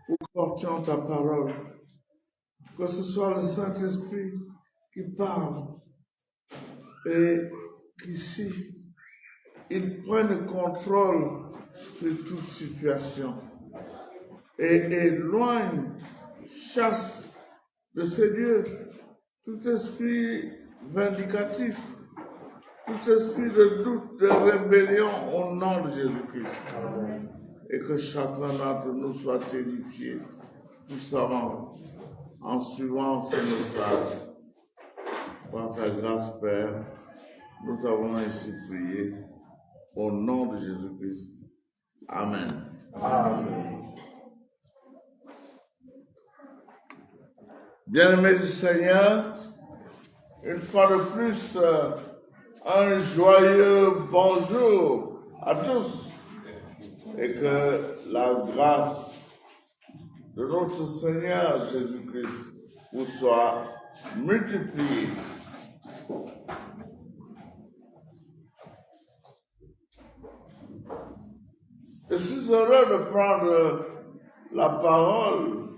où portions ta parole, que ce soit le Saint-Esprit qui parle et qu'ici, il prenne le contrôle de toute situation et éloigne, chasse de ces lieux tout esprit vindicatif, tout esprit de doute, de rébellion au nom de Jésus-Christ. Et que chacun d'entre nous soit édifié puissamment en suivant ce message. Par ta grâce, Père, nous t'avons ainsi prié au nom de Jésus-Christ. Amen. Amen. Bien-aimés du Seigneur, une fois de plus, un joyeux bonjour à tous et que la grâce de notre Seigneur Jésus-Christ vous soit multipliée. Je suis heureux de prendre la parole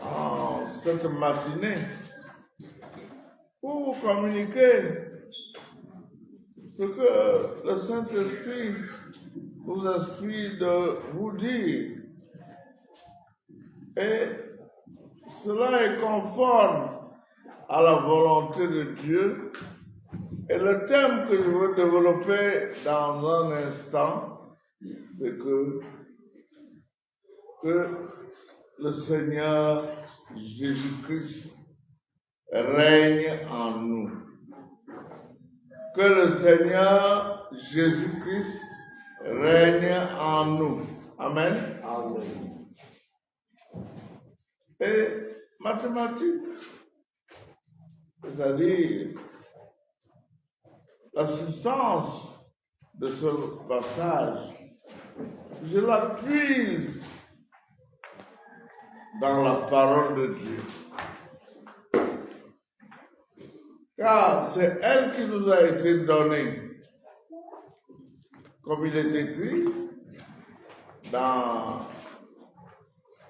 en cette matinée pour vous communiquer ce que le Saint-Esprit nous inspire de vous dire. Et cela est conforme à la volonté de Dieu. Et le thème que je veux développer dans un instant, c'est que le Seigneur Jésus-Christ règne en nous. Que le Seigneur Jésus-Christ règne en nous. Amen. Amen. Et mathématiques, c'est-à-dire la substance de ce passage, je la puise dans la parole de Dieu. Car c'est elle qui nous a été donnée. Comme il est écrit dans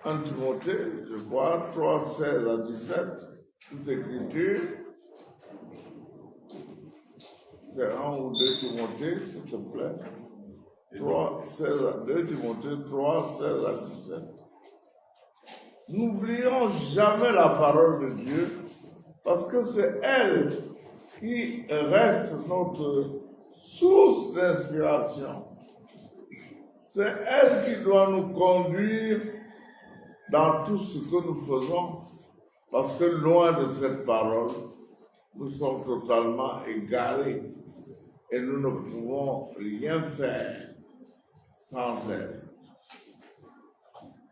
1 Timothée, je crois, 3, 16 à 17, toute écriture. C'est 1 ou 2 Timothée, s'il te plaît. 3, 16 à 2 Timothée, 3, 16 à 17. N'oublions jamais la parole de Dieu, parce que c'est elle qui reste notre source d'inspiration. C'est elle qui doit nous conduire dans tout ce que nous faisons, parce que loin de cette parole, nous sommes totalement égarés et nous ne pouvons rien faire sans elle.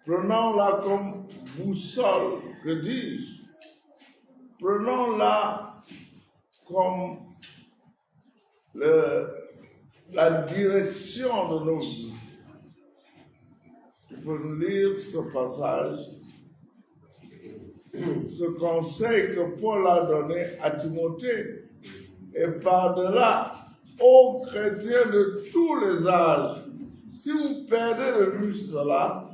Prenons-la comme boussole, que dis-je? Prenons-la comme la direction de nos vies. Tu peux nous lire ce passage, ce conseil que Paul a donné à Timothée, et par-delà aux chrétiens de tous les âges. Si vous perdez de vue cela,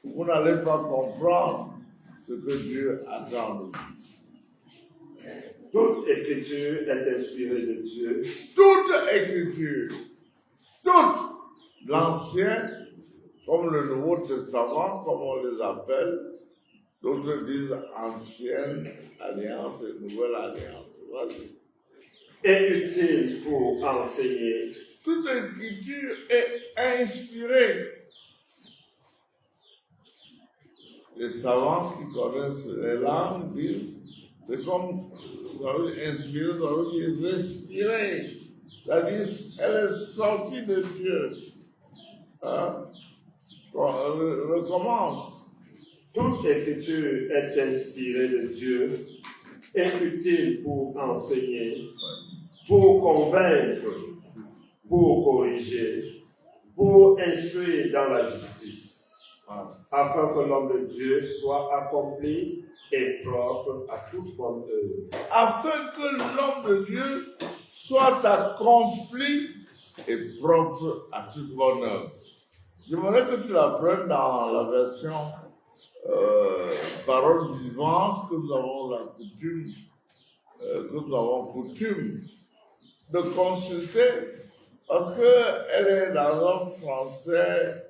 vous n'allez pas comprendre ce que Dieu attend de vous. Toute écriture est inspirée de Dieu. Toute écriture, toute, l'Ancien, comme le Nouveau Testament, comme on les appelle, d'autres disent Ancienne Alliance et Nouvelle Alliance. Vas-y. Est utile pour enseigner. Toute écriture est inspirée. Les savants qui connaissent les langues disent, c'est comme, ça veut dire inspirer, ça veut dire respirer. C'est-à-dire, elle est sortie de Dieu. Hein? On recommence. Toute écriture est inspirée de Dieu, est utile pour enseigner, pour convaincre, pour corriger, pour instruire dans la justice, afin que l'homme de Dieu soit accompli et propre à toute bonne œuvre. Afin que l'homme de Dieu soit accompli et propre à toute bonne œuvre. J'aimerais que tu la prennes dans la version parole vivante que nous avons coutume de consulter, parce qu'elle est dans un français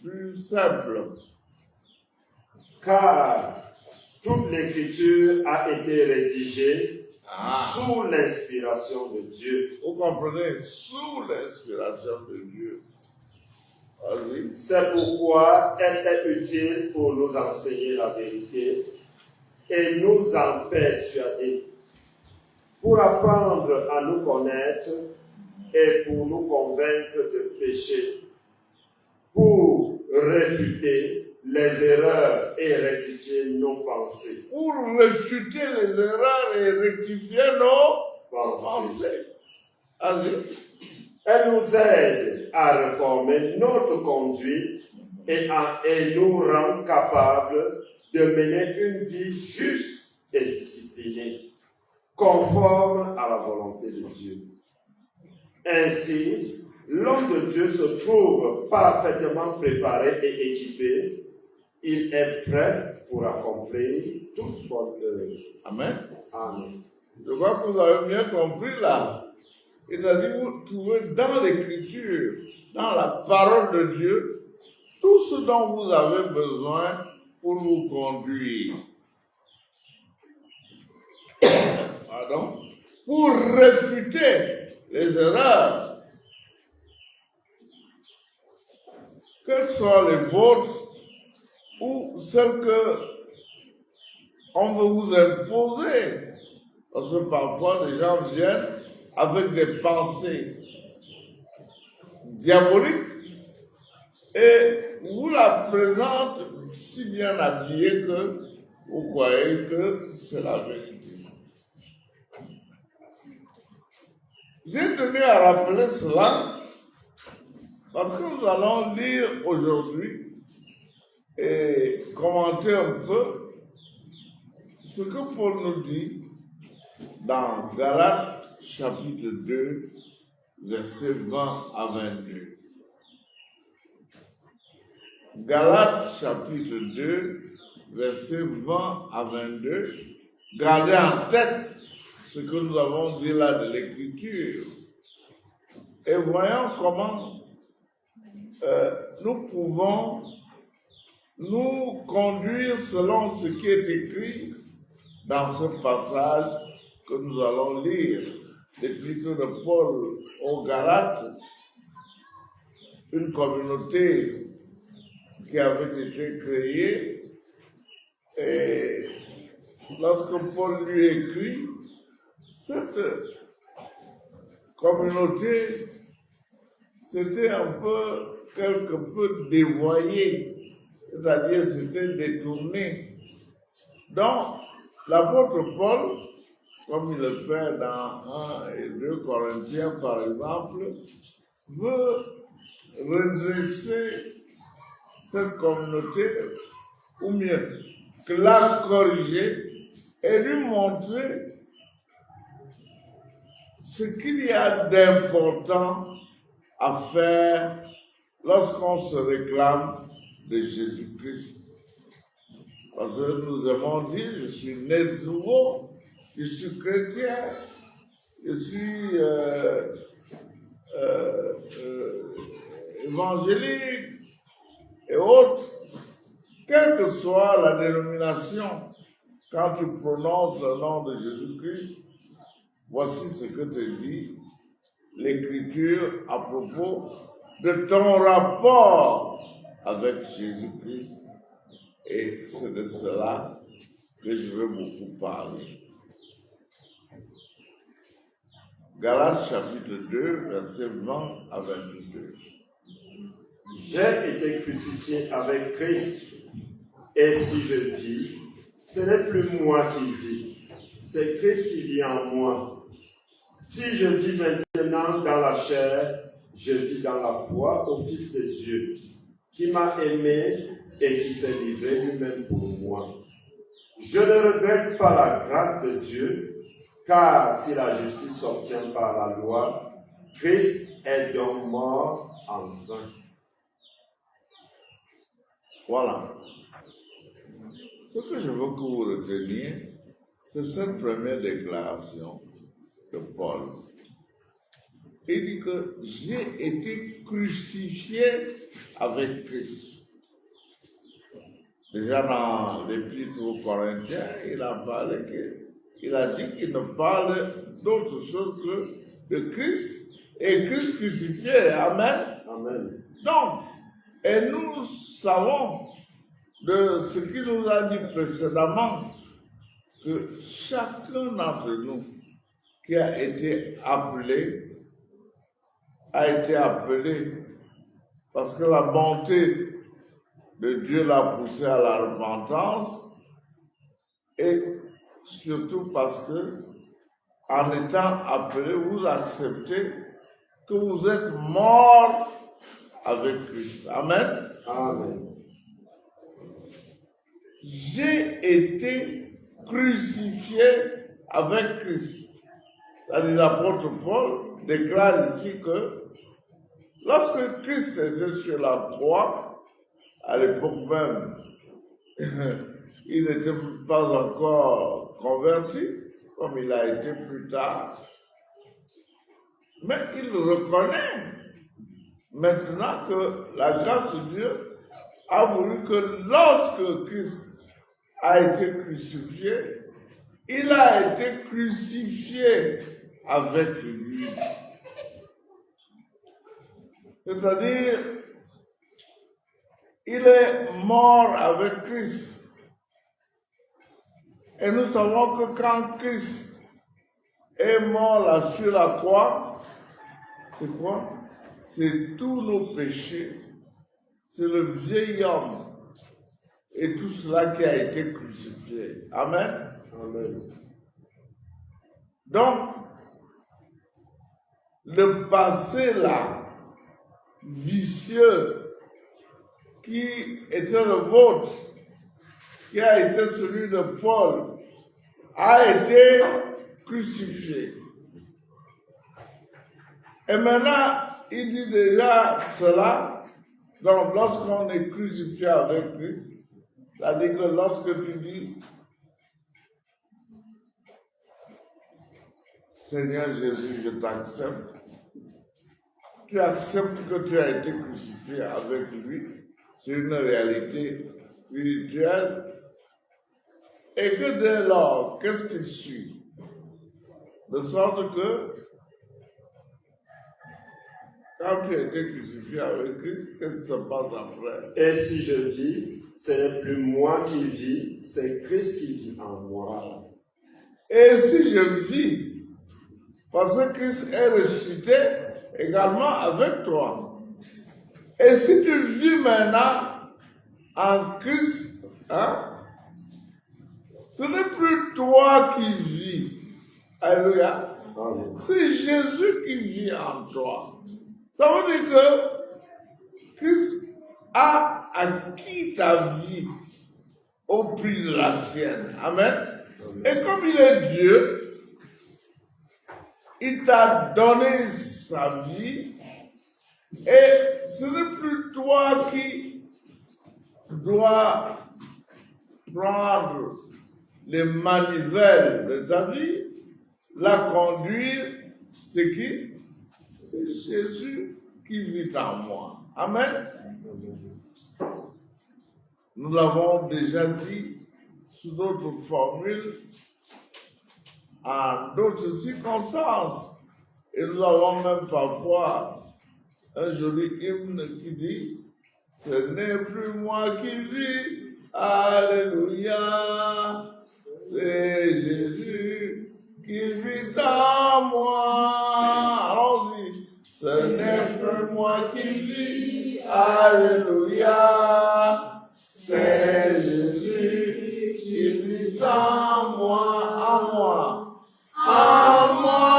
plus simple. Car toute l'écriture a été rédigée sous l'inspiration de Dieu. Vous comprenez? Sous l'inspiration de Dieu. Vas-y. C'est pourquoi elle est utile pour nous enseigner la vérité et nous en persuader, pour apprendre à nous connaître et pour nous convaincre de péché, pour réfuter les erreurs et rectifier nos pensées. Pour réfuter les erreurs et rectifier nos pensées. Allez. Elle nous aide à réformer notre conduite et nous rend capables de mener une vie juste et disciplinée, conforme à la volonté de Dieu. Ainsi, l'homme de Dieu se trouve parfaitement préparé et équipé. Il est prêt pour accomplir toute bonne œuvre. Amen. Amen. Je crois que vous avez bien compris là. Il a dit, vous trouvez dans l'Écriture, dans la parole de Dieu, tout ce dont vous avez besoin pour vous conduire. Pardon? Pour réfuter les erreurs, qu'elles soient les vôtres ou celles que on veut vous imposer. Parce que parfois, les gens viennent avec des pensées diaboliques et vous la présentent si bien habillée que vous croyez que c'est la vérité. J'ai tenu à rappeler cela parce que nous allons lire aujourd'hui et commenter un peu ce que Paul nous dit dans Galates chapitre 2, versets 20 à 22. Galates chapitre 2, versets 20 à 22. Gardez en tête ce que nous avons dit là de l'Écriture. Et voyons comment nous pouvons nous conduire selon ce qui est écrit dans ce passage que nous allons lire. L'Épître de Paul aux Galates, une communauté qui avait été créée, et lorsque Paul lui écrit, cette communauté c'était un peu, quelque peu dévoyée, c'est-à-dire c'était détourné. Donc, l'apôtre Paul, comme il le fait dans 1 et 2 Corinthiens par exemple, veut redresser cette communauté, ou mieux, que la corriger et lui montrer ce qu'il y a d'important à faire lorsqu'on se réclame de Jésus-Christ. Parce que nous avons dit, je suis né de nouveau, je suis chrétien, je suis évangélique et autres. Quelle que soit la dénomination, quand tu prononces le nom de Jésus-Christ, voici ce que te dit l'Écriture à propos de ton rapport avec Jésus-Christ. Et c'est de cela que je veux beaucoup parler. Galates chapitre 2, versets 20 à 22. J'ai été crucifié avec Christ, et si je vis, ce n'est plus moi qui vis, c'est Christ qui vit en moi. Si je vis maintenant dans la chair, je vis dans la foi au Fils de Dieu, qui m'a aimé et qui s'est livré lui-même pour moi. Je ne regrette pas la grâce de Dieu, car si la justice s'obtient par la loi, Christ est donc mort en vain. Voilà. Ce que je veux que vous reteniez, c'est cette première déclaration de Paul. Il dit que j'ai été crucifié avec Christ. Déjà dans l'Épître aux Corinthiens, il a dit qu'il ne parle d'autre chose que de Christ et Christ crucifié. Amen. Amen. Donc, et nous savons de ce qu'il nous a dit précédemment que chacun d'entre nous qui a été appelé parce que la bonté de Dieu l'a poussé à la repentance et surtout parce que en étant appelé, vous acceptez que vous êtes mort avec Christ. Amen. Amen. J'ai été crucifié avec Christ. C'est-à-dire l'apôtre Paul déclare ici que lorsque Christ était sur la croix, à l'époque même, il n'était pas encore converti, comme il a été plus tard. Mais il reconnaît maintenant que la grâce de Dieu a voulu que lorsque Christ a été crucifié, il a été crucifié avec lui. C'est-à-dire, il est mort avec Christ. Et nous savons que quand Christ est mort là sur la croix, c'est quoi? C'est tous nos péchés. C'est le vieil homme et tout cela qui a été crucifié. Amen. Amen. Donc, le passé là, vicieux, qui était le vôtre, qui a été celui de Paul, a été crucifié. Et maintenant, il dit déjà cela, donc lorsqu'on est crucifié avec Christ, c'est-à-dire que lorsque tu dis, Seigneur Jésus, je t'accepte, tu acceptes que tu as été crucifié avec lui, c'est une réalité spirituelle, et que dès lors, qu'est-ce qu'il suit? De sorte que, quand tu as été crucifié avec Christ, qu'est-ce qui se passe après? Et si je vis, ce n'est plus moi qui vis, c'est Christ qui vit en moi. Et si je vis, parce que Christ est ressuscité également avec toi. Et si tu vis maintenant en Christ, hein, ce n'est plus toi qui vis. Alléluia. Amen. C'est Jésus qui vit en toi. Ça veut dire que Christ a acquis ta vie au prix de la sienne. Amen. Amen. Et comme il est Dieu, il t'a donné sa vie et ce n'est plus toi qui dois prendre les manivelles de ta vie, la conduire. C'est qui? C'est Jésus qui vit en moi. Amen. Nous l'avons déjà dit sous d'autres formules, en d'autres circonstances. Et nous avons même parfois un joli hymne qui dit « Ce n'est plus moi qui vis, alléluia, c'est Jésus qui vit en moi. » Allons-y. Ce n'est plus moi qui vis, alléluia, c'est Jésus qui vit en moi, en moi, en moi.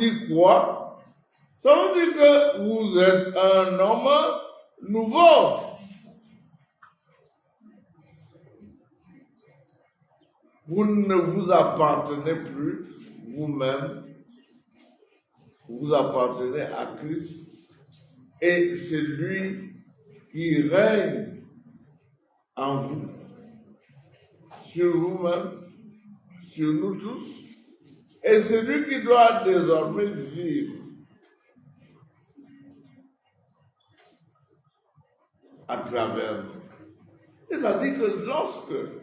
dire quoi? Ça veut dire que vous êtes un homme nouveau. Vous ne vous appartenez plus vous-même, vous appartenez à Christ et c'est lui qui règne en vous, sur vous-même, sur nous tous, et c'est lui qui doit désormais vivre à travers nous. C'est-à-dire que lorsque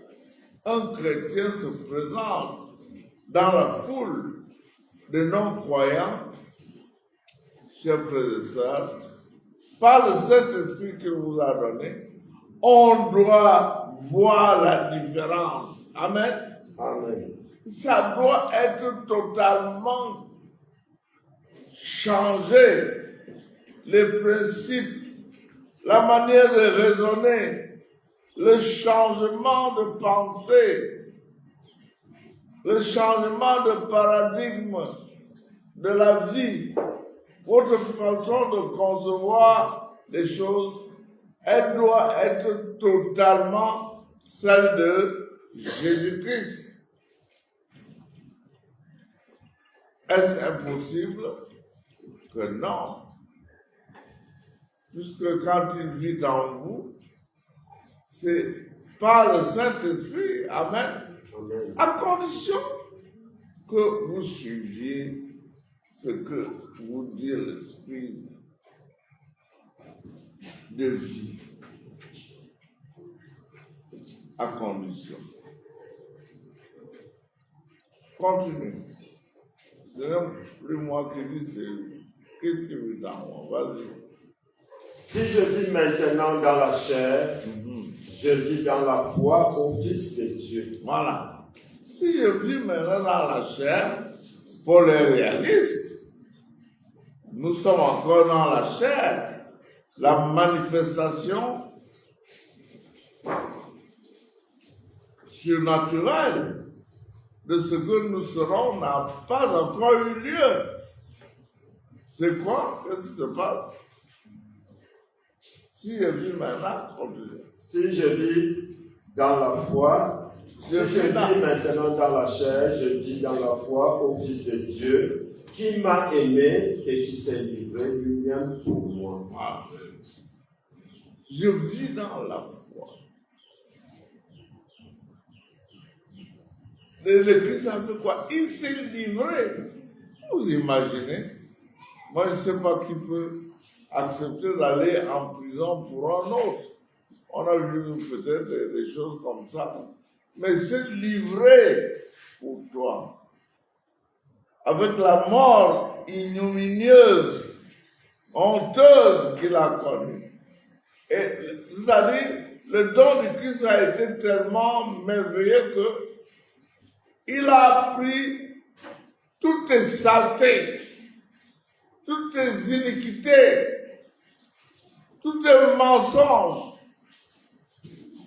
un chrétien se présente dans la foule de non-croyants, chers frères et sœurs, par le Saint-Esprit qu'il vous a donné, on doit voir la différence. Amen. Amen. Ça doit être totalement changé. Les principes, la manière de raisonner, le changement de pensée, le changement de paradigme de la vie, votre façon de concevoir les choses, elle doit être totalement celle de Jésus-Christ. Est-ce impossible? Que non. Puisque quand il vit en vous, c'est par le Saint-Esprit, amen, Amen. à condition que vous suiviez ce que vous dit l'Esprit de vie. À condition. Continue. Ce n'est plus moi qui dis, c'est lui. Qu'est-ce qui vit en moi? Vas-y. Si je vis maintenant dans la chair, je vis dans la foi au Fils de Dieu. Voilà. Si je vis maintenant dans la chair, pour les réalistes, nous sommes encore dans la chair. La manifestation surnaturelle de ce que nous serons n'a pas encore eu lieu. C'est quoi? Qu'est-ce qui se passe? Si je vis maintenant, continue. Si je vis dans la foi, si je vis maintenant dans la chair, je vis dans la foi au Fils de Dieu, qui m'a aimé et qui s'est livré lui-même pour moi. Voilà. Je vis dans la foi. Le Christ a fait quoi? Il s'est livré. Vous imaginez? Moi, je ne sais pas qui peut accepter d'aller en prison pour un autre. On a vu peut-être des choses comme ça. Mais c'est livré pour toi. Avec la mort ignominieuse, honteuse qu'il a connue. C'est-à-dire, le don du Christ a été tellement merveilleux que il a pris toutes tes saletés, toutes tes iniquités, tous tes mensonges,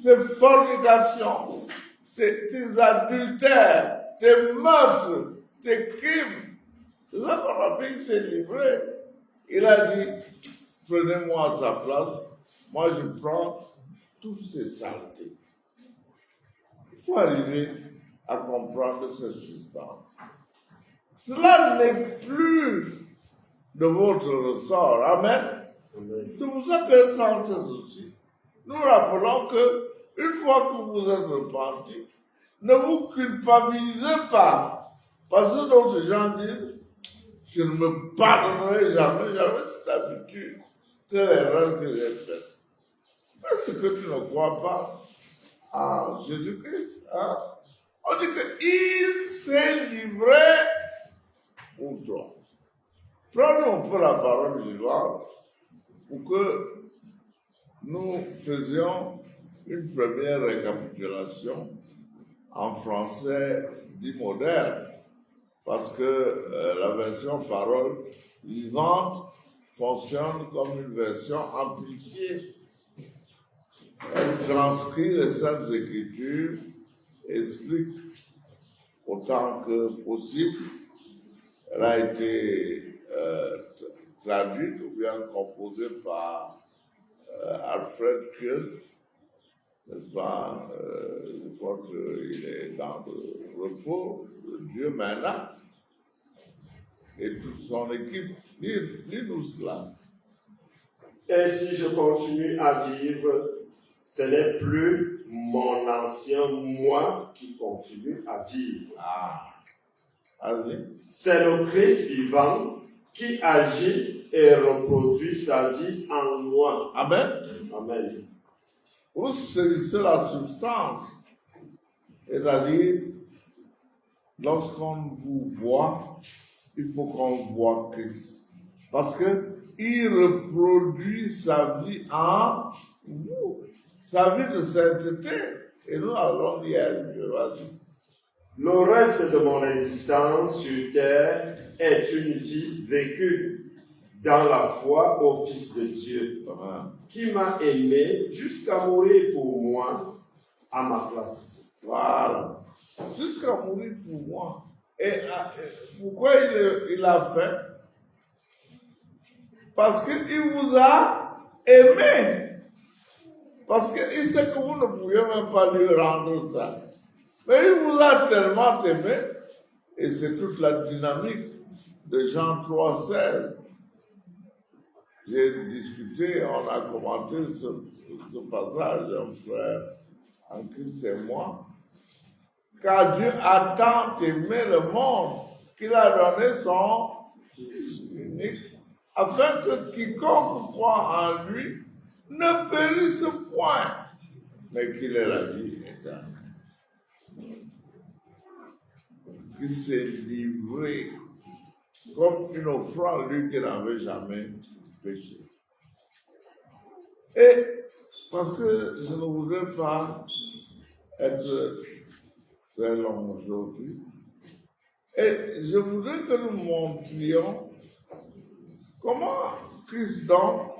tes fornications, tes adultères, tes meurtres, tes crimes. C'est ça qu'on a pris, il s'est livré. Il a dit, prenez-moi à sa place, moi je prends toutes ces saletés. Il faut arriver à comprendre cette substance. Cela n'est plus de votre ressort. Amen. Amen. C'est pour ça que sans cesse aussi, nous rappelons que une fois que vous êtes repentis, ne vous culpabilisez pas. Parce que d'autres gens disent, je ne me pardonnerai jamais, j'avais cette habitude. C'est l'erreur que j'ai faite. Est-ce que tu ne crois pas en Jésus-Christ? Hein? On dit qu'il s'est livré pour toi. Prenons un peu la parole vivante pour que nous faisions une première récapitulation en français dit moderne, parce que la version parole vivante fonctionne comme une version amplifiée. Elle transcrit les Saintes Écritures, explique autant que possible Elle a été traduite ou bien composée par Alfred Kiel, n'est-ce pas? Je crois qu'il est dans le repos de Dieu maintenant. Et toute son équipe, lis-nous cela. Et si je continue à vivre, ce n'est plus mon ancien moi qui continue à vivre. Allez. C'est le Christ vivant qui agit et reproduit sa vie en moi. Amen. Amen. Vous saisissez la substance. C'est-à-dire, lorsqu'on vous voit, il faut qu'on voit Christ. Parce qu'il reproduit sa vie en vous. Sa vie de sainteté. Et nous allons hier. Le reste de mon existence sur terre est une vie vécue dans la foi au Fils de Dieu, qui m'a aimé jusqu'à mourir pour moi à ma place. Voilà. Jusqu'à mourir pour moi. Et pourquoi il a fait? Parce qu'il vous a aimé. Parce qu'il sait que vous ne pouviez même pas lui rendre ça. Mais il vous a tellement aimé. Et c'est toute la dynamique de Jean 3,16. J'ai discuté, on a commenté ce passage, un frère en Christ et moi. Car Dieu a tant aimé le monde qu'il a donné son Fils unique, afin que quiconque croit en lui ne périsse point, mais qu'il ait la vie éternelle. Il s'est livré comme une offrande, lui qui n'avait jamais péché. Et parce que je ne voudrais pas être très long aujourd'hui, et je voudrais que nous montrions comment Christ donc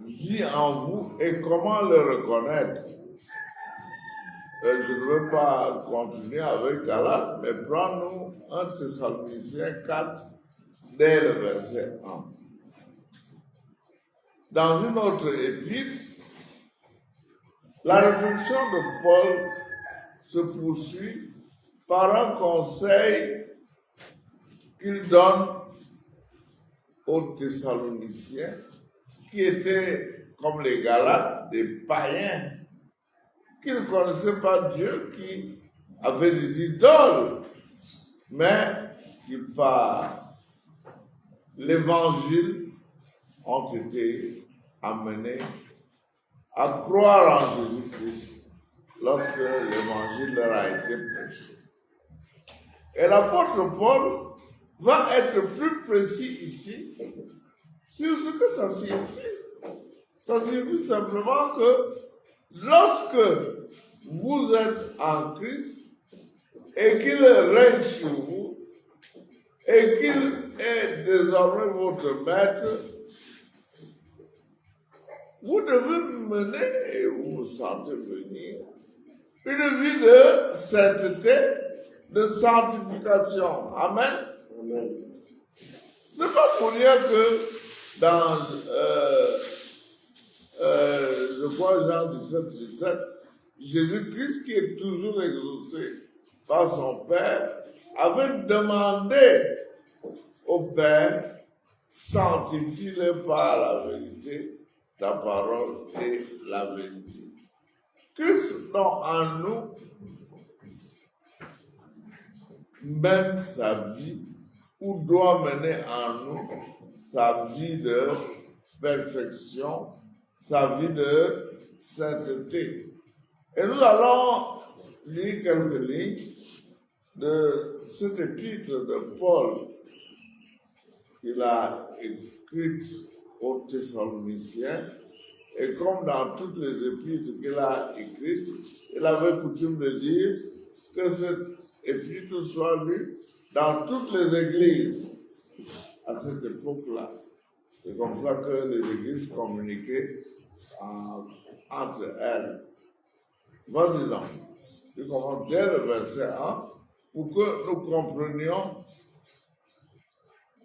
vit en vous et comment le reconnaître. Je ne veux pas continuer avec Galates, mais prends-nous 1 Thessaloniciens 4, dès le verset 1. Dans une autre épître, la réflexion de Paul se poursuit par un conseil qu'il donne aux Thessaloniciens, qui étaient, comme les Galates, des païens, qui ne connaissaient pas Dieu, qui avaient des idoles, mais qui par l'évangile ont été amenés à croire en Jésus-Christ lorsque l'évangile leur a été prêché. Et l'apôtre Paul va être plus précis ici sur ce que ça signifie. Ça signifie simplement que lorsque vous êtes en Christ et qu'il règne sur vous et qu'il est désormais votre maître, vous devez mener, et vous me sentez venir, une vie de sainteté, de sanctification. Amen. Amen. Ce n'est pas pour dire que dans je crois Jean 17, Jésus-Christ, qui est toujours exaucé par son Père, avait demandé au Père, sanctifie-le par la vérité, ta parole est la vérité. Christ, donc, en nous, mène sa vie, ou doit mener en nous sa vie de perfection, sa vie de sainteté. Et nous allons lire quelques lignes de cet épître de Paul qu'il a écrite aux Thessaloniciens. Et comme dans toutes les épîtres qu'il a écrites, il avait coutume de dire que cette épître soit lue dans toutes les églises à cette époque-là. C'est comme ça que les églises communiquaient entre elles. Vas-y donc. Je commence dès le verset 1 pour que nous comprenions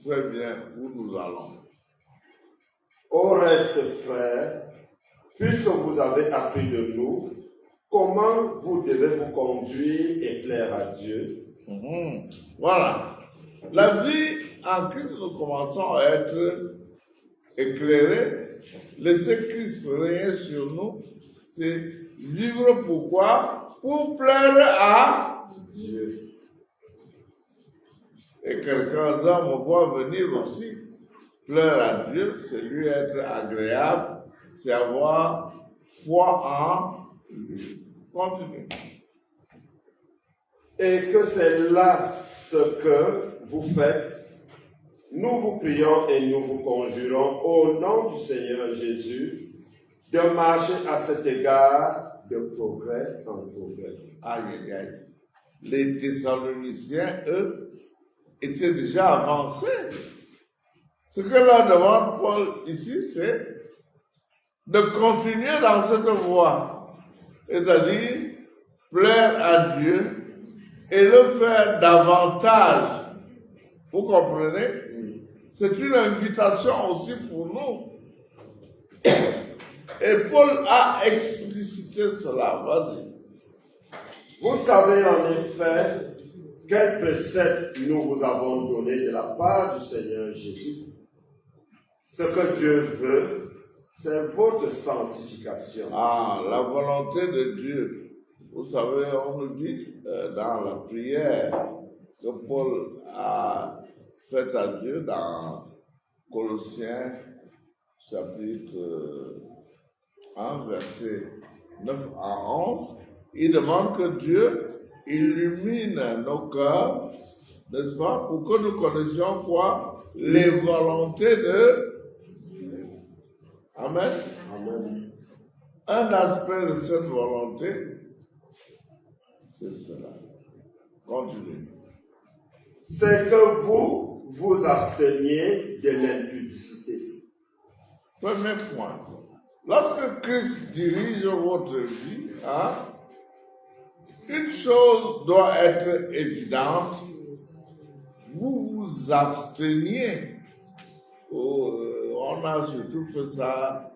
très bien où nous allons. Au reste, frères, puisque vous avez appris de nous comment vous devez vous conduire et plaire à Dieu. Voilà. La vie en Christ, nous commençons à être éclairés. Laisser Christ régner sur nous, c'est vivre pourquoi? Pour plaire à Dieu. Et quelques-uns me voient venir aussi. Plaire à Dieu, c'est lui être agréable, c'est avoir foi en lui. Continue. Et que c'est là ce que vous faites. Nous vous prions et nous vous conjurons au nom du Seigneur Jésus de marcher à cet égard de progrès en progrès. Aïe, aïe, aïe. Les Thessaloniciens, eux, étaient déjà avancés. Ce que là demande Paul ici, c'est de continuer dans cette voie, c'est-à-dire plaire à Dieu et le faire davantage. Vous comprenez? C'est une invitation aussi pour nous. Et Paul a explicité cela. Vas-y. Vous savez en effet quel précepte nous vous avons donné de la part du Seigneur Jésus. Ce que Dieu veut, c'est votre sanctification. Ah, la volonté de Dieu. Vous savez, on nous dit dans la prière que Paul a faite à Dieu dans Colossiens chapitre 1, verset 9 à 11. Il demande que Dieu illumine nos cœurs, n'est-ce pas, pour que nous connaissions quoi? Les volontés de Dieu. Amen. Amen. Un aspect de cette volonté, c'est cela. Continue. C'est que vous vous absteniez de l'impudicité. Premier point. Lorsque Christ dirige votre vie, une chose doit être évidente. Vous vous absteniez. On a surtout fait ça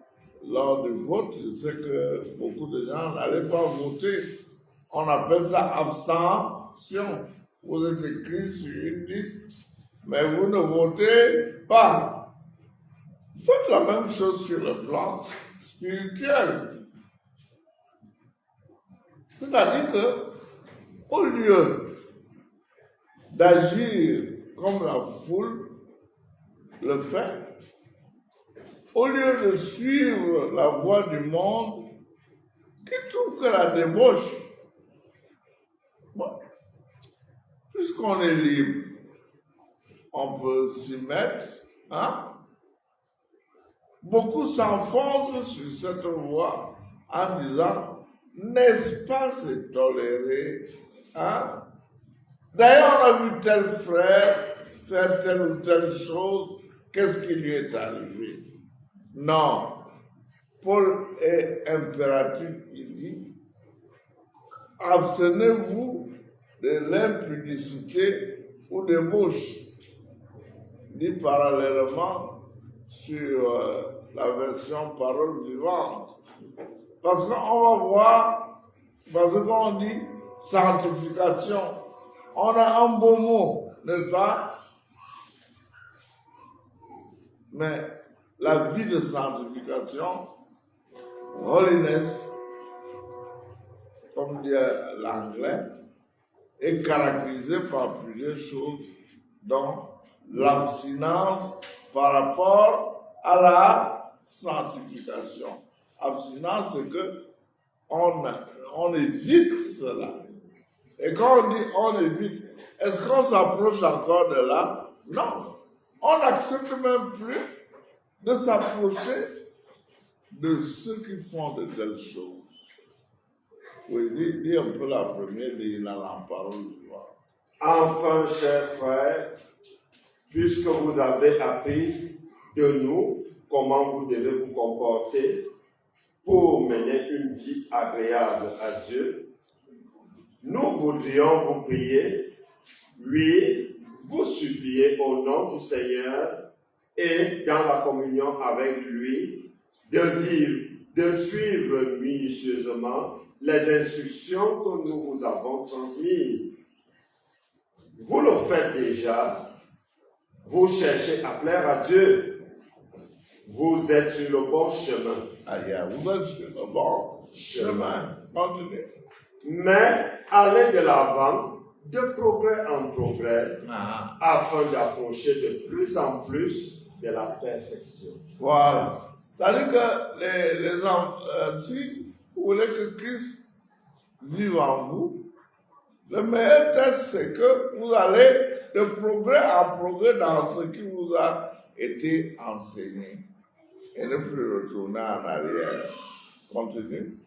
lors du vote. Je sais que beaucoup de gens n'allaient pas voter. On appelle ça abstention. Vous êtes écrit sur une liste, mais vous ne votez pas. Faites la même chose sur le plan spirituel. C'est-à-dire que, au lieu d'agir comme la foule le fait, au lieu de suivre la voie du monde, qui trouve que la débauche, bon, puisqu'on est libre, on peut s'y mettre, Beaucoup s'enfoncent sur cette voie en disant, n'est-ce pas c'est toléré, D'ailleurs, on a vu tel frère faire telle ou telle chose, qu'est-ce qui lui est arrivé? Non. Paul est impératif, il dit, abstenez-vous de l'impudicité ou des bouches. Il dit parallèlement sur la version parole vivante. Parce qu'on va voir, parce qu'on dit sanctification. On a un beau mot, n'est-ce pas? Mais la vie de sanctification, holiness, comme dit l'anglais, est caractérisée par plusieurs choses, dont l'abstinence par rapport à la sanctification. Abstinence, c'est que on évite cela. Et quand on dit on évite, est-ce qu'on s'approche encore de là? Non. On n'accepte même plus de s'approcher de ceux qui font de telles choses. Oui, dis un peu la première, dis la parole. Enfin, chers frères, puisque vous avez appris de nous comment vous devez vous comporter pour mener une vie agréable à Dieu, nous voudrions vous prier, oui, vous supplier au nom du Seigneur et dans la communion avec lui, de suivre minutieusement les instructions que nous vous avons transmises. Vous le faites déjà, vous cherchez à plaire à Dieu, vous êtes sur le bon chemin. Vous êtes sur le bon chemin. Continuez. Mais allez de l'avant, de progrès en progrès, afin d'approcher de plus en plus de la perfection. Voilà. C'est-à-dire que si vous voulez que Christ vive en vous, le meilleur test, c'est que vous allez de progrès en progrès dans ce qui vous a été enseigné et ne plus retourner en arrière. Continue.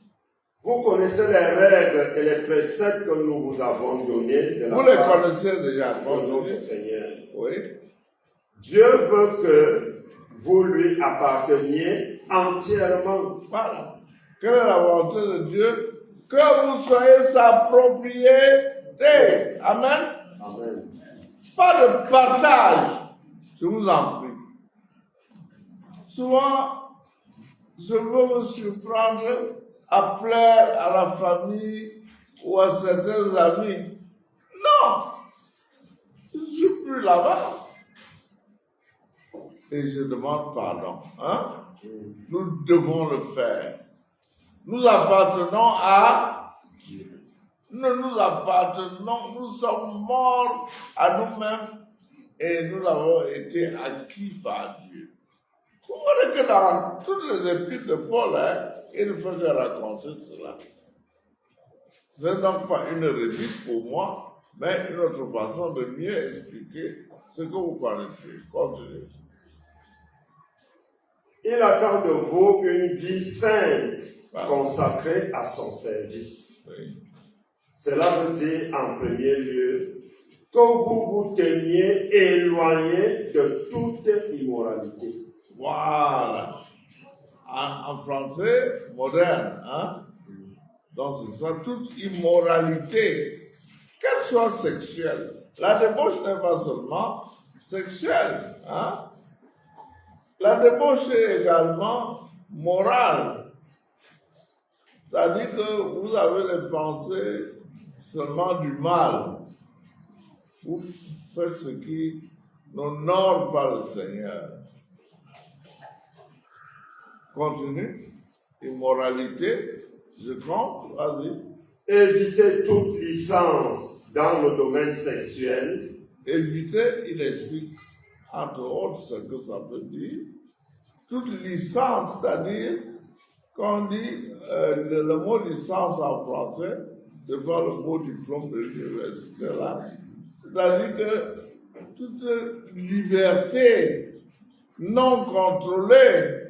Vous connaissez les règles et les préceptes que nous vous avons donnés de la Vous les part connaissez déjà. de notre Seigneur. Oui. Dieu veut que vous lui apparteniez entièrement. Voilà. Quelle est la volonté de Dieu? Que vous soyez sa propriété. Amen. Amen. Pas de partage. Je vous en prie. Souvent, je veux me surprendre à plaire à la famille ou à certains amis. Non, je ne suis plus là-bas. Et je demande pardon. Hein? Nous devons le faire. Nous appartenons à Dieu. Nous appartenons, nous sommes morts à nous-mêmes et nous avons été acquis par Dieu. Vous voyez que dans toutes les épîtres de Paul, il ne fait que raconter cela. Ce n'est donc pas une redite pour moi, mais une autre façon de mieux expliquer ce que vous connaissez. Continuez. Il attend de vous une vie sainte, consacrée à son service. Oui. Cela veut dire, en premier lieu, que vous vous teniez éloigné de toute immoralité. Voilà. En français moderne, hein? Donc c'est ça, toute immoralité, qu'elle soit sexuelle. La débauche n'est pas seulement sexuelle, hein? La débauche est également morale. C'est-à-dire que vous avez les pensées seulement du mal. Vous faites ce qui n'honore pas le Seigneur. Continue. Immoralité, je compte, vas-y. Évitez toute licence dans le domaine sexuel. Éviter, il explique, entre autres, ce que ça veut dire. Toute licence, c'est-à-dire, quand on dit le mot licence en français, c'est pas le mot diplôme de l'université là. C'est-à-dire que toute liberté non contrôlée,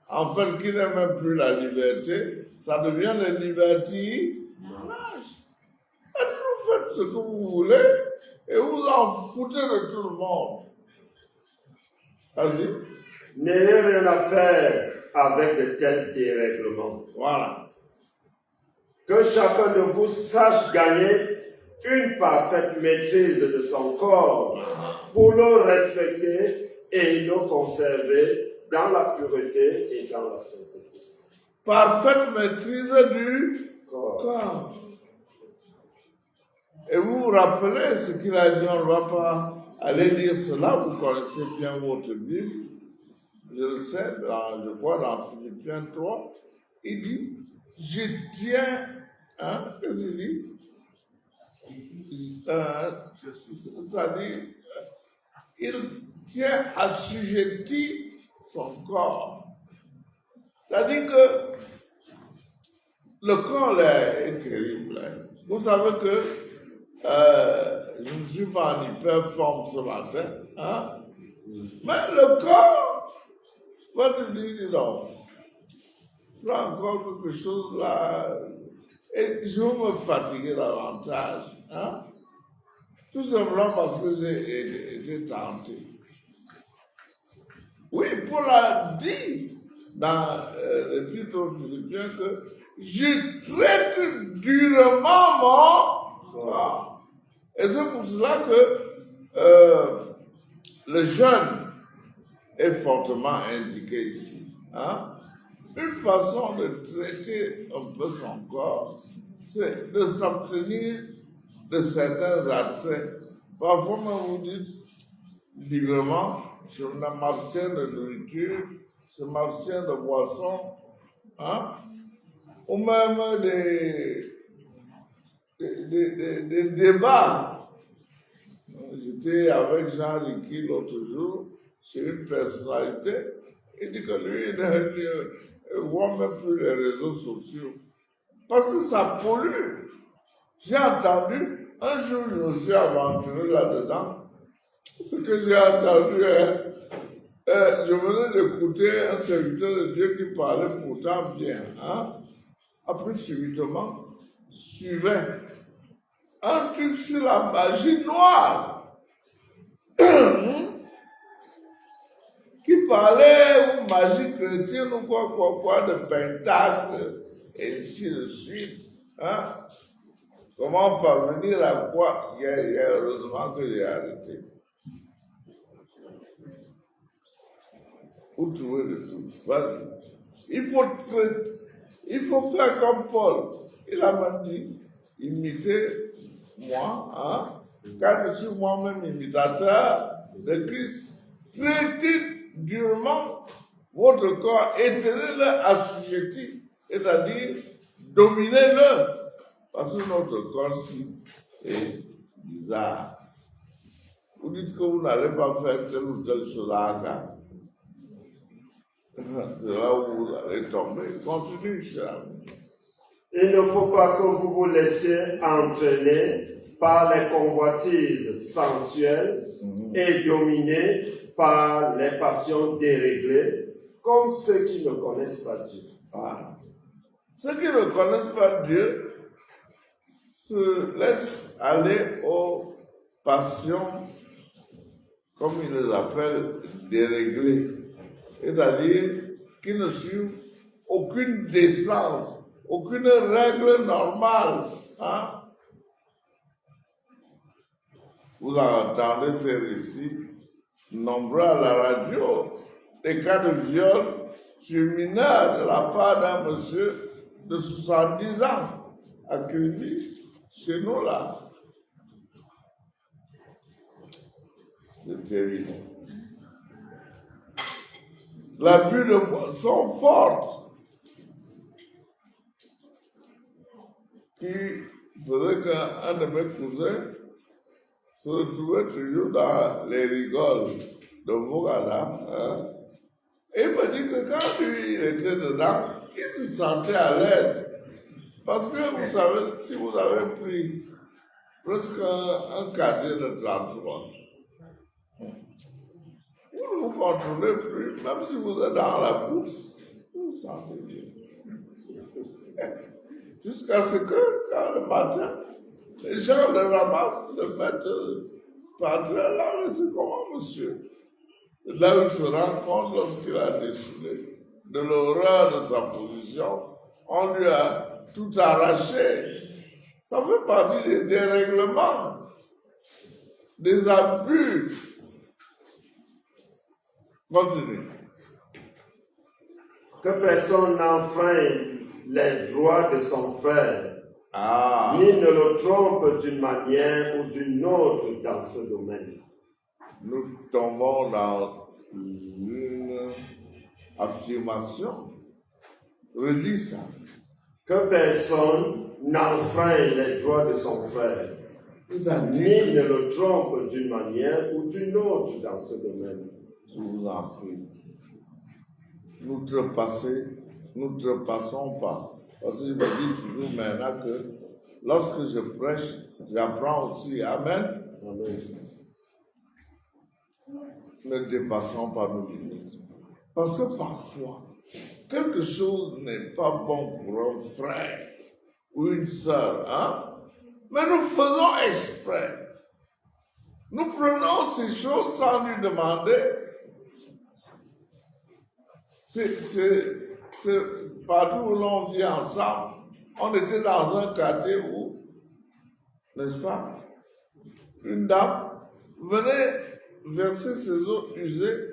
en fait, qui n'est même plus la liberté, ça devient le libertinage. Et vous faites ce que vous voulez et vous en foutez de tout le monde. Vas-y. N'ayez rien à faire avec de tels dérèglements. Voilà. Que chacun de vous sache gagner une parfaite maîtrise de son corps pour le respecter et le conserver dans la pureté et dans la sainteté. Parfaite maîtrise du corps. Et vous vous rappelez ce qu'il a dit, on ne va pas aller lire cela, vous connaissez bien votre Bible. Je le sais, je crois dans Philippiens 3, il dit, je tiens, hein, qu'est-ce qu'il dit? C'est-à-dire, il tient assujetti son corps. C'est-à-dire que le corps là, est terrible. Vous savez que je ne suis pas en hyper forme ce matin, hein? Mais le corps va te dire, dis donc, prends encore quelque chose là, et je vais me fatiguer davantage, hein? Tout simplement parce que j'ai été tenté. Oui, Paul a dit dans l'Épître aux Philippiens que je traite durement pour cela que le jeûne est fortement indiqué ici. Hein? Une façon de traiter un peu son corps, c'est de s'abstenir de certains attraits. Parfois, vous dites librement, je m'abstiens de nourriture, je m'abstiens de boissons, hein? Ou même des débats. J'étais avec Jean Ricky l'autre jour, chez une personnalité, il dit que lui, ne voit même plus les réseaux sociaux. Parce que ça pollue. J'ai entendu, un jour je me suis aventuré là-dedans, ce que j'ai entendu, je venais d'écouter un serviteur de Dieu qui parlait pourtant bien. Hein? Après, subitement, suivait un truc sur la magie noire qui parlait ou magie chrétienne ou quoi, de pentacle, et ainsi de suite. Hein? Comment parvenir à quoi? Il y a heureusement que j'ai arrêté. Vous trouvez de tout. Vas-y. Il faut faire comme Paul. Il a même dit, imitez moi, hein? Car je suis moi-même imitateur de Christ. Traitez durement votre corps et tenez-le assujetti, c'est-à-dire dominez-le. Parce que notre corps-ci est bizarre. Vous dites que vous n'allez pas faire telle ou telle chose à Aga. C'est là où vous allez tomber. Continue, cher ami. Il ne faut pas que vous vous laissiez entraîner par les convoitises sensuelles et dominés par les passions déréglées, comme ceux qui ne connaissent pas Dieu. Voilà. Ceux qui ne connaissent pas Dieu se laissent aller aux passions, comme ils les appellent, déréglées. C'est-à-dire qui ne suivent aucune décence, aucune règle normale. Hein? Vous entendez ces récits nombreux à la radio, des cas de viol sur mineur de la part d'un monsieur de 70 ans à Kribi, chez nous là. C'est terrible. L'abus de boissons fortes qui faisait qu'un de mes cousins se retrouvait toujours dans les rigoles de Bogada. Hein? Et il me dit que quand lui il était dedans, il se sentait à l'aise. Parce que vous savez, si vous avez pris presque un casier de 33, vous ne vous contrôlez plus, même si vous êtes dans la bouffe, vous vous sentez bien. Jusqu'à ce que, quand le matin, les gens le ramassent, le mettent par terre, là, mais c'est comment, monsieur? Là où il se rend compte lorsqu'il a décidé de l'horreur de sa position, on lui a tout arraché. Ça fait partie des dérèglements, des abus. Continue. Que personne n'enfreigne les droits de son frère, ni ne le trompe d'une manière ou d'une autre dans ce domaine. Nous tombons dans une affirmation. Relis ça. Que personne n'enfreigne les droits de son frère, ni ne le trompe d'une manière ou d'une autre dans ce domaine. Je vous en prie. Nous ne trépassons pas. Parce que je me dis toujours maintenant que lorsque je prêche, j'apprends aussi. Amen. Amen. Ne dépassons pas nos limites. Parce que parfois, quelque chose n'est pas bon pour un frère ou une sœur, hein? Mais nous faisons exprès. Nous prenons ces choses sans lui demander. C'est partout où l'on vit ensemble. On était dans un quartier où, n'est-ce pas? une dame venait verser ses eaux usées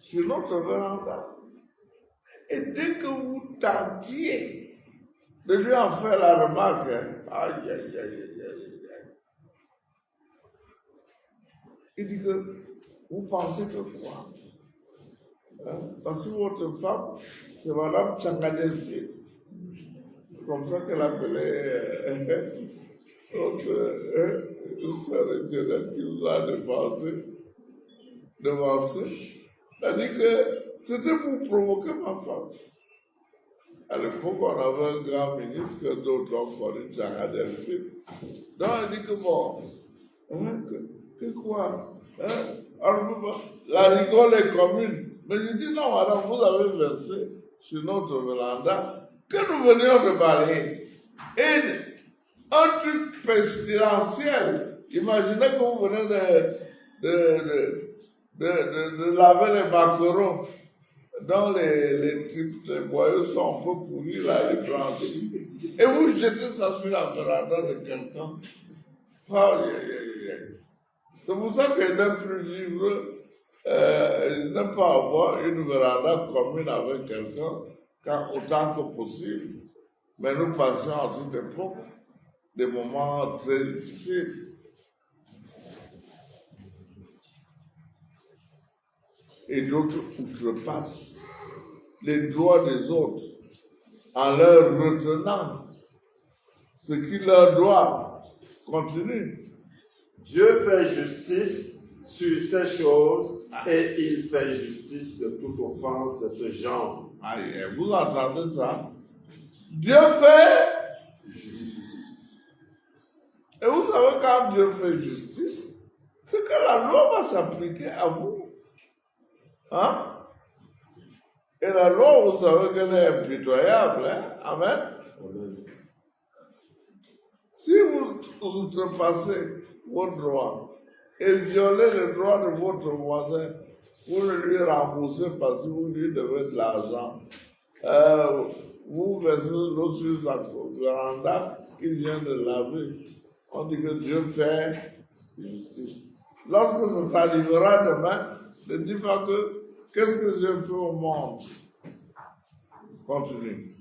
sur notre véranda. Et dès que vous tentiez de lui en faire la remarque, aïe, aïe, aïe, aïe, aïe, aïe. Il dit que vous pensez que quoi? Parce que votre femme, c'est Madame Tchangadelfi. Comme ça qu'elle appelait notre sœur éternelle qui nous a devancé. Elle a dit que c'était pour provoquer ma femme. À l'époque, on avait un grand ministre que d'autres ont connu, Tchangadelfi. Donc, elle dit que bon, que quoi? Alors, la rigole est commune. Mais je dis non, madame, vous avez versé sur notre véranda que nous venions de balayer. Et un truc pestilentiel. Imaginez que vous venez de laver les macarons dont les boyaux sont un peu pourris, là, les blanchis. Et vous jetez ça sur la véranda de quelqu'un. C'est pour ça que n'aime plus vivre, n'aime pas avoir une véranda commune avec quelqu'un autant que possible. Mais nous passions à cette époque des moments très difficiles. Et d'autres outrepassent les droits des autres en leur retenant ce qui leur doit. Continue. Dieu fait justice sur ces choses et il fait justice de toute offense de ce genre. Aïe, vous entendez ça? Dieu fait justice. Et vous savez, quand Dieu fait justice, c'est que la loi va s'appliquer à vous. Hein? Et la loi, vous savez qu'elle est impitoyable. Hein? Amen? Si vous outrepassez votre droit et violez le droit de votre voisin, vous ne lui remboursez pas si vous lui devez de l'argent. Vous versez l'eau sur sa véranda qu'il vient de laver. On dit que Dieu fait justice. Lorsque ça t'arrivera demain, ne dis pas que qu'est-ce que j'ai fait au monde? Continue.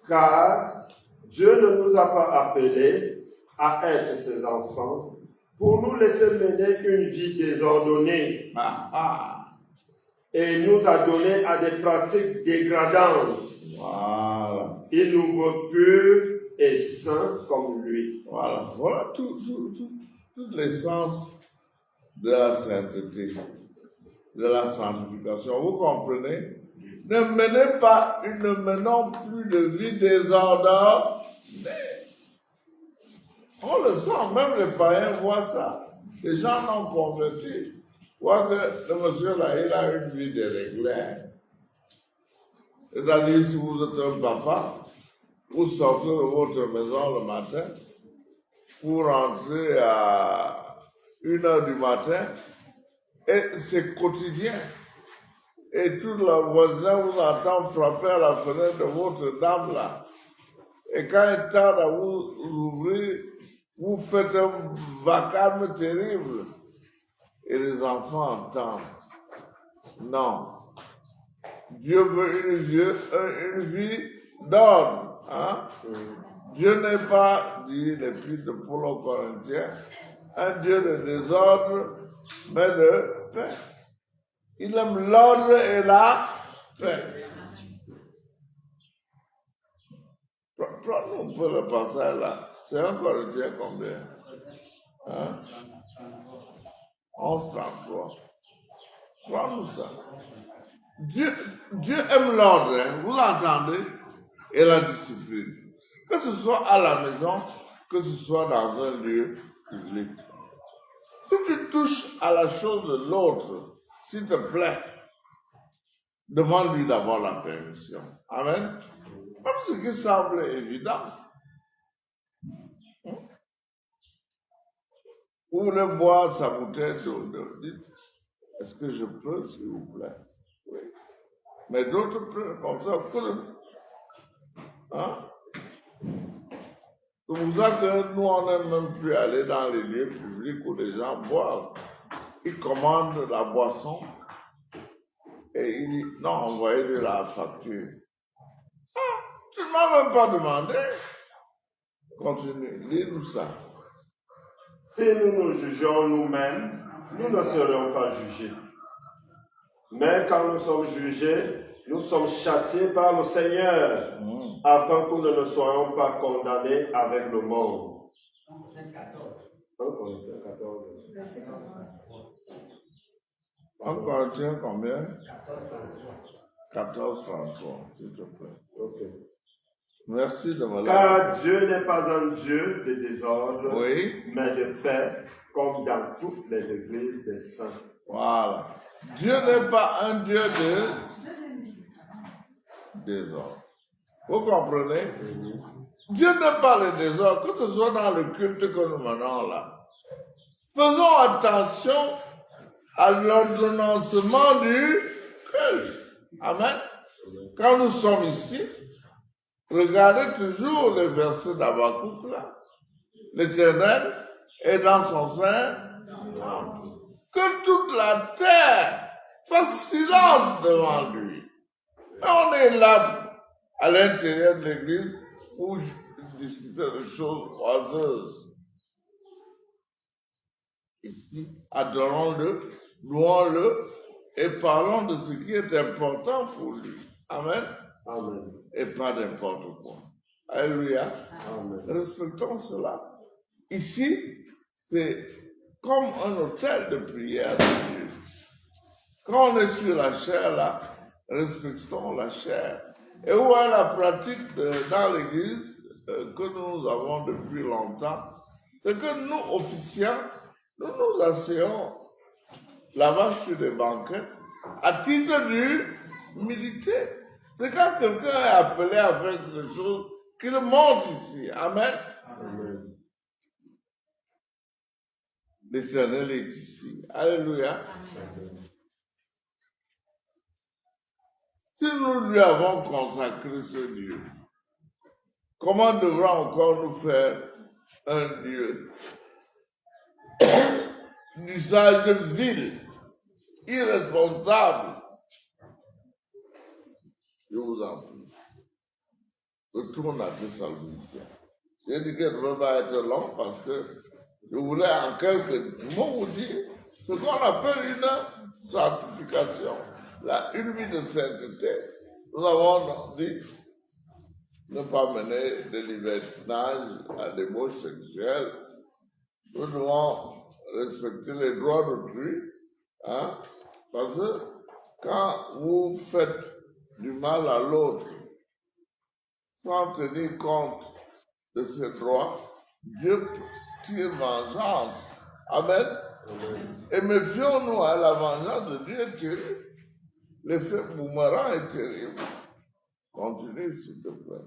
Car Dieu ne nous a pas appelés à être ses enfants pour nous laisser mener une vie désordonnée. Et il nous a donné à des pratiques dégradantes. Voilà. Il nous veut purs et saints comme lui. Voilà. Voilà tout l'essence de la sainteté, de la sanctification. Vous comprenez? Ne menons plus de vie désordonnée. On le sent, même les païens voient ça. Les gens non convertis voient que le monsieur là, il a une vie déréglée. C'est-à-dire, si vous êtes un papa, vous sortez de votre maison le matin, vous rentrez à 1h du matin, et c'est quotidien. Et tout le voisin vous entend frapper à la fenêtre de votre dame là. Et quand il tarde à vous ouvrir, vous faites un vacarme terrible. Et les enfants entendent. Non. Dieu veut une vie d'ordre. Hein? Dieu n'est pas, dit l'épître de Paul aux Corinthiens, un Dieu de désordre, mais de paix. Il aime l'ordre et la paix. Prenons un peu le passage là. C'est un Corinthien combien? Hein? 11:33. Prends-nous ça. Dieu aime l'ordre, hein? Vous l'entendez? Et la discipline. Que ce soit à la maison, que ce soit dans un lieu public. Si tu touches à la chose de l'autre, s'il te plaît, demande-lui d'abord la permission. Amen. Même ce qui semble évident. Vous voulez boire sa bouteille d'eau, dites, est-ce que je peux, s'il vous plaît? Oui. Mais d'autres prennent comme ça, hein? C'est pour ça que nous, on n'aime même plus aller dans les lieux publics où les gens boivent. Ils commandent la boisson et ils disent non, envoyez-lui la facture. Ah, tu ne m'as même pas demandé. Continue, lis-nous ça. Si nous nous jugeons nous-mêmes, nous ne serons pas jugés. Mais quand nous sommes jugés, nous sommes châtiés par le Seigneur, afin que nous ne soyons pas condamnés avec le monde. 1 Corinthiens combien? 14:33, s'il te plaît. Ok. Merci de me Car Dieu n'est pas un Dieu de désordre, oui, mais de paix, comme dans toutes les églises des saints. Voilà. Dieu n'est pas un Dieu de désordre. Vous comprenez? Dieu n'est pas le désordre, que ce soit dans le culte que nous menons là. Faisons attention à l'ordonnancement du culte. Amen. Quand nous sommes ici, regardez toujours les versets d'Habakkuk là. L'Éternel est dans son sein. Que toute la terre fasse silence devant lui. Et on est là à l'intérieur de l'église pour discuter de choses oiseuses. Ici, adorons-le, louons-le et parlons de ce qui est important pour lui. Amen. Amen. Et pas n'importe quoi. Alléluia. Amen. Respectons cela. Ici, c'est comme un hôtel de prière de Dieu. Quand on est sur la chair, là, respectons la chair. Et où est la pratique dans l'église que nous avons depuis longtemps? C'est que nous, officiants, nous nous asseyons là-bas sur des banquettes à titre d'humilité. C'est quand quelqu'un est appelé à faire quelque chose qu'il monte ici. Amen. Amen. L'Éternel est ici. Alléluia. Si nous lui avons consacré ce Dieu, comment devra encore nous faire un Dieu d'usage vil, irresponsable? Je vous en prie. Retourne à Thessaloniciens. J'ai dit qu'elle ne devait pas être long parce que je voulais en quelques mots vous dire ce qu'on appelle une sanctification, une vie de sainteté. Nous avons dit ne pas mener de libertinage à débauche sexuelle. Nous devons respecter les droits d'autrui, hein, parce que quand vous faites du mal à l'autre sans tenir compte de ses droits, Dieu tire vengeance. Amen. Et méfions-nous à la vengeance de Dieu est terrible. L'effet boomerang est terrible. Continue, s'il te plaît.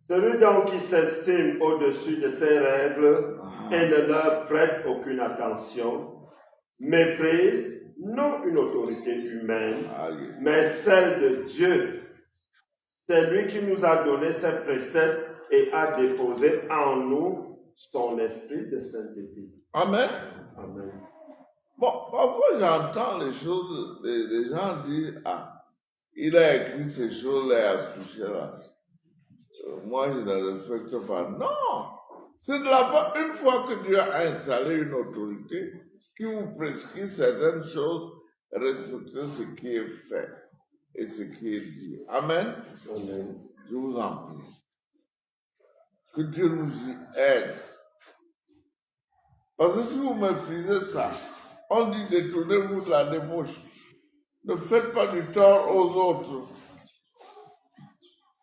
Celui donc qui s'estime au-dessus de ces règles et ne leur prête aucune attention, méprise non une autorité humaine, mais celle de Dieu. C'est lui qui nous a donné ses préceptes et a déposé en nous son esprit de sainteté. Amen. Amen. Bon, parfois j'entends les choses, les gens disent, ah, il a écrit ces choses-là et affiché là. Moi, je ne respecte pas. Non! C'est de la part, une fois que Dieu a installé une autorité qui vous prescrit certaines choses, respectez ce qui est fait et ce qui est dit. Amen. Amen. Je vous en prie. Que Dieu nous y aide. Parce que si vous méprisez ça, on dit détournez-vous de la débauche. Ne faites pas du tort aux autres.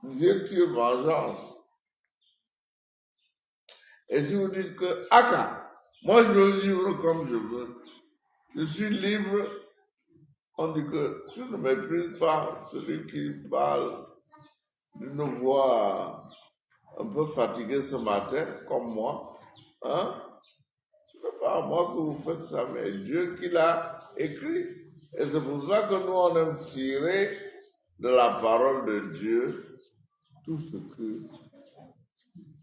Dieu tire vengeance. Et si vous dites que, moi je veux vivre comme je veux, je suis libre, on dit que tu ne méprises pas celui qui parle d'une voix un peu fatiguée ce matin, comme moi. Hein? Ce n'est pas à moi que vous faites ça, mais Dieu qui l'a écrit. Et c'est pour ça que nous, on aime tirer de la parole de Dieu tout ce que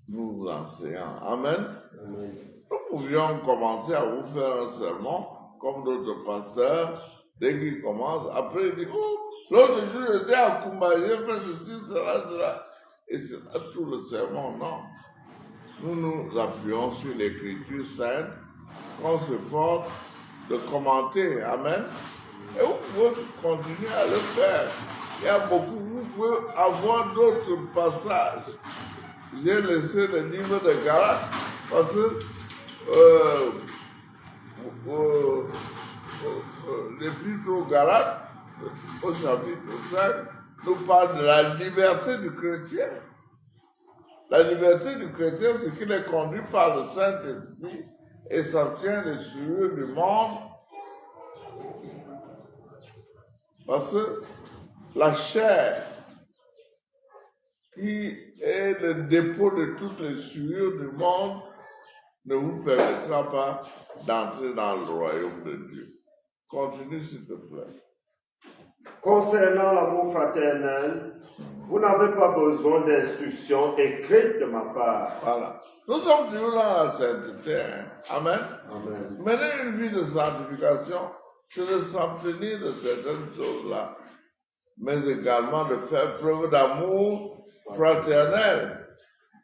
nous enseignant. Amen. Amen. Nous pouvions commencer à vous faire un sermon, comme d'autres pasteurs, dès qu'ils commencent, après ils disent, oh, l'autre jour j'étais à Kumba, j'ai fait ceci, cela, et c'est tout le sermon, non. Nous nous appuyons sur l'écriture sainte, qu'on s'efforce de commenter, amen. Et vous pouvez continuer à le faire. Il y a beaucoup, vous pouvez avoir d'autres passages. J'ai laissé le livre de Galates, parce que l'épître aux Galates, au chapitre 5, nous parle de la liberté du chrétien. La liberté du chrétien, c'est qu'il est conduit par le Saint-Esprit et s'abstient des souillures du monde. Parce que la chair, qui est le dépôt de toutes les souillures du monde, ne vous permettra pas d'entrer dans le royaume de Dieu. Continue, s'il te plaît. Concernant l'amour fraternel, vous n'avez pas besoin d'instructions écrites de ma part. Voilà. Nous sommes toujours dans la sainteté. Hein? Amen. Amen. Mener une vie de sanctification, c'est de s'abstenir de certaines choses-là, mais également de faire preuve d'amour fraternel.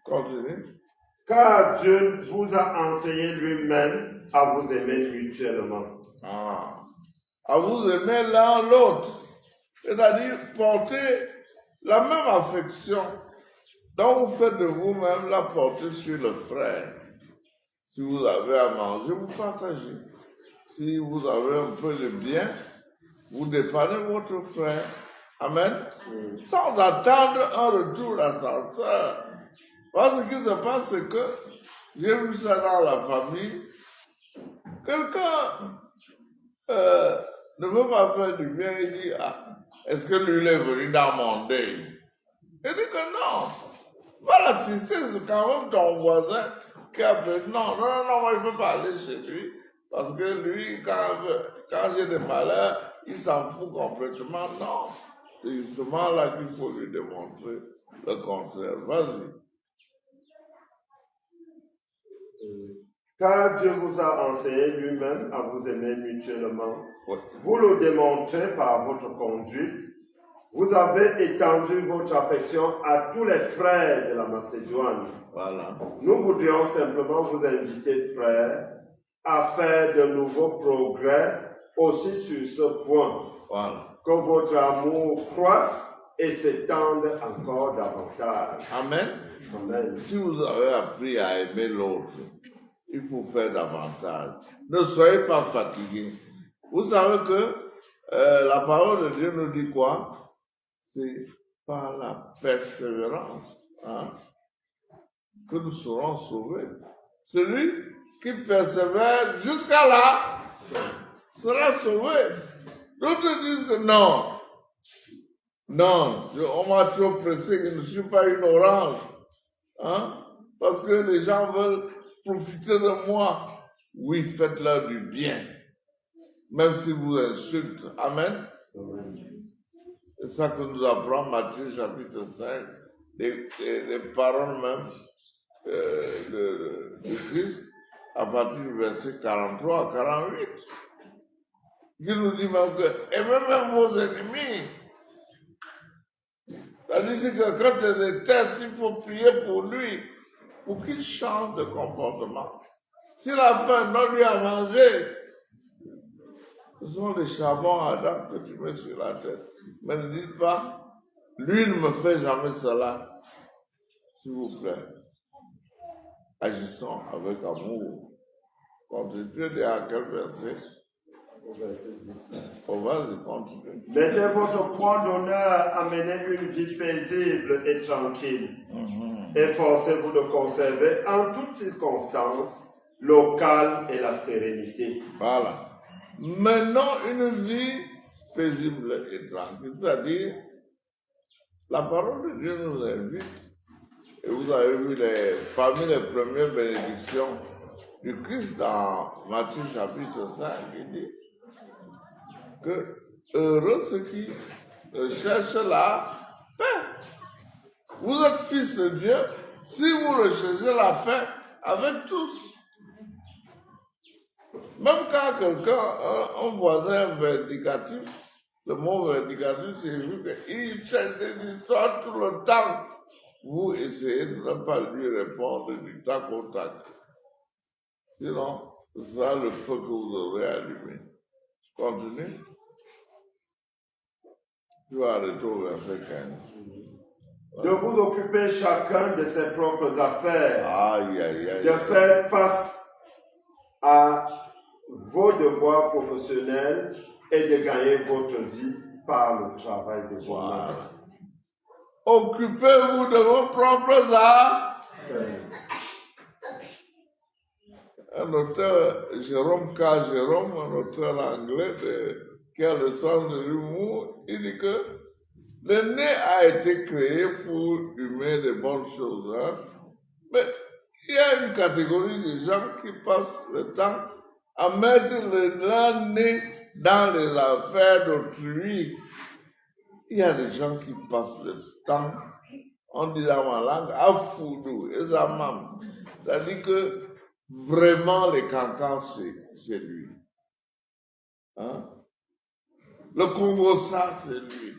Continue. Car Dieu vous a enseigné lui-même à vous aimer mutuellement. Ah. À vous aimer l'un l'autre. C'est-à-dire porter la même affection dont vous faites de vous-même, la porter sur le frère. Si vous avez à manger, vous partagez. Si vous avez un peu de bien, vous dépannez votre frère. Amen. Sans attendre un retour d'ascenseur. Parce que ce qui se passe, c'est que j'ai vu ça dans la famille. Quelqu'un ne veut pas faire du bien, il dit, ah, est-ce que lui il est venu dans mon deuil? Il dit que non. Va l'assister, c'est quand même ton voisin qui a fait, non, moi je ne peux pas aller chez lui. Parce que lui, quand j'ai des malheurs, il s'en fout complètement. Non. C'est justement là qu'il faut lui démontrer le contraire. Vas-y. Car Dieu vous a enseigné lui-même à vous aimer mutuellement. Ouais. Vous le démontrez par votre conduite. Vous avez étendu votre affection à tous les frères de la Macédoine. Voilà. Nous voudrions simplement vous inviter, frères, à faire de nouveaux progrès aussi sur ce point. Voilà. Que votre amour croisse et s'étende encore davantage. Amen. Amen. Si vous avez appris à aimer l'autre, il faut faire davantage. Ne soyez pas fatigués. Vous savez que la parole de Dieu nous dit quoi? C'est par la persévérance que nous serons sauvés. Celui qui persévère jusqu'à la fin sera sauvé. D'autres disent que non, on m'a trop pressé, je ne suis pas une orange. Parce que les gens veulent profiter de moi. Oui, faites-leur du bien. Même si vous insultent. Amen. C'est ça que nous apprend Matthieu chapitre 5. Les paroles même de Christ à partir du verset 43 à 48. Il nous dit même que aimez même vos ennemis. C'est-à-dire que quand il déteste, il faut prier pour lui, pour qu'il change de comportement. S'il a faim, donne lui à manger. Ce sont les charbons ardents que tu mets sur la tête. Mais ne dites pas, lui ne me fait jamais cela. S'il vous plaît, agissons avec amour. Continue de à quel verset? Vas-y, continue. Mettez votre point d'honneur à mener une vie paisible et tranquille. Efforcez-vous de conserver en toutes circonstances le calme et la sérénité. Voilà. Menons une vie paisible et tranquille. C'est-à-dire, la parole de Dieu nous invite. Et vous avez vu parmi les premières bénédictions du Christ dans Matthieu chapitre 5, il dit que heureux ceux qui cherchent la paix. Vous êtes fils de Dieu, si vous recherchez la paix avec tous. Même quand quelqu'un, un voisin vindicatif, le mot vindicatif, c'est vu qu'il cherche des histoires tout le temps. Vous essayez de ne pas lui répondre du tac au tac. Sinon, c'est ça le feu que vous aurez allumé. Continue. Tu vas arrêter au verset 15. De vous occuper chacun de ses propres affaires. Aïe, aïe, aïe. De faire face à vos devoirs professionnels et de gagner votre vie par le travail de vos mains. Occupez-vous de vos propres affaires. Un auteur, Jérôme K. Jérôme, un auteur anglais qui a le sens de l'humour, il dit que le nez a été créé pour humer les bonnes choses. Hein? Mais il y a une catégorie de gens qui passent le temps à mettre leur nez dans les affaires d'autrui. Il y a des gens qui passent le temps, on dit dans ma langue, à foudou, et ça m'aime. C'est-à-dire que vraiment, les cancans, c'est lui. Hein? Le Congo, ça, c'est lui.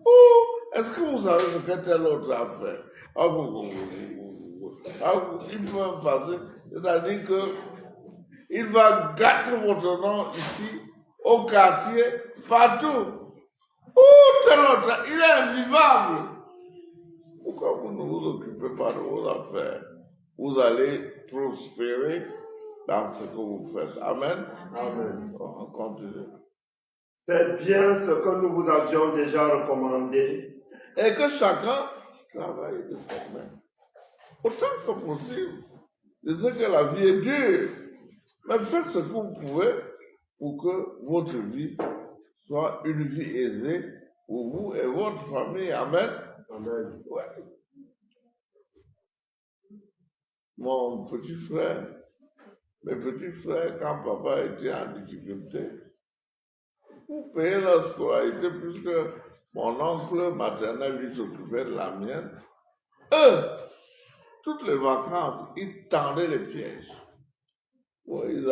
Oh, est-ce que vous savez ce que telle autre a fait? Il peut même passer. C'est-à-dire que il va gâter votre nom ici, au quartier, partout. Oh, tel autre, il est invivable. Pourquoi vous ne vous occupez pas de vos affaires? Vous allez prospérer dans ce que vous faites. Amen. Amen. On continue. C'est bien ce que nous vous avions déjà recommandé. Et que chacun travaille de sa main. Autant que possible. Je sais que la vie est dure. Mais faites ce que vous pouvez pour que votre vie soit une vie aisée pour vous et votre famille. Amen. Amen. Ouais. Mon petit frère, mes petits frères, quand papa était en difficulté, pour payer leur scolarité, puisque mon oncle maternel lui s'occupait de la mienne, eux, toutes les vacances, ils tendaient les pièges. Bon, ils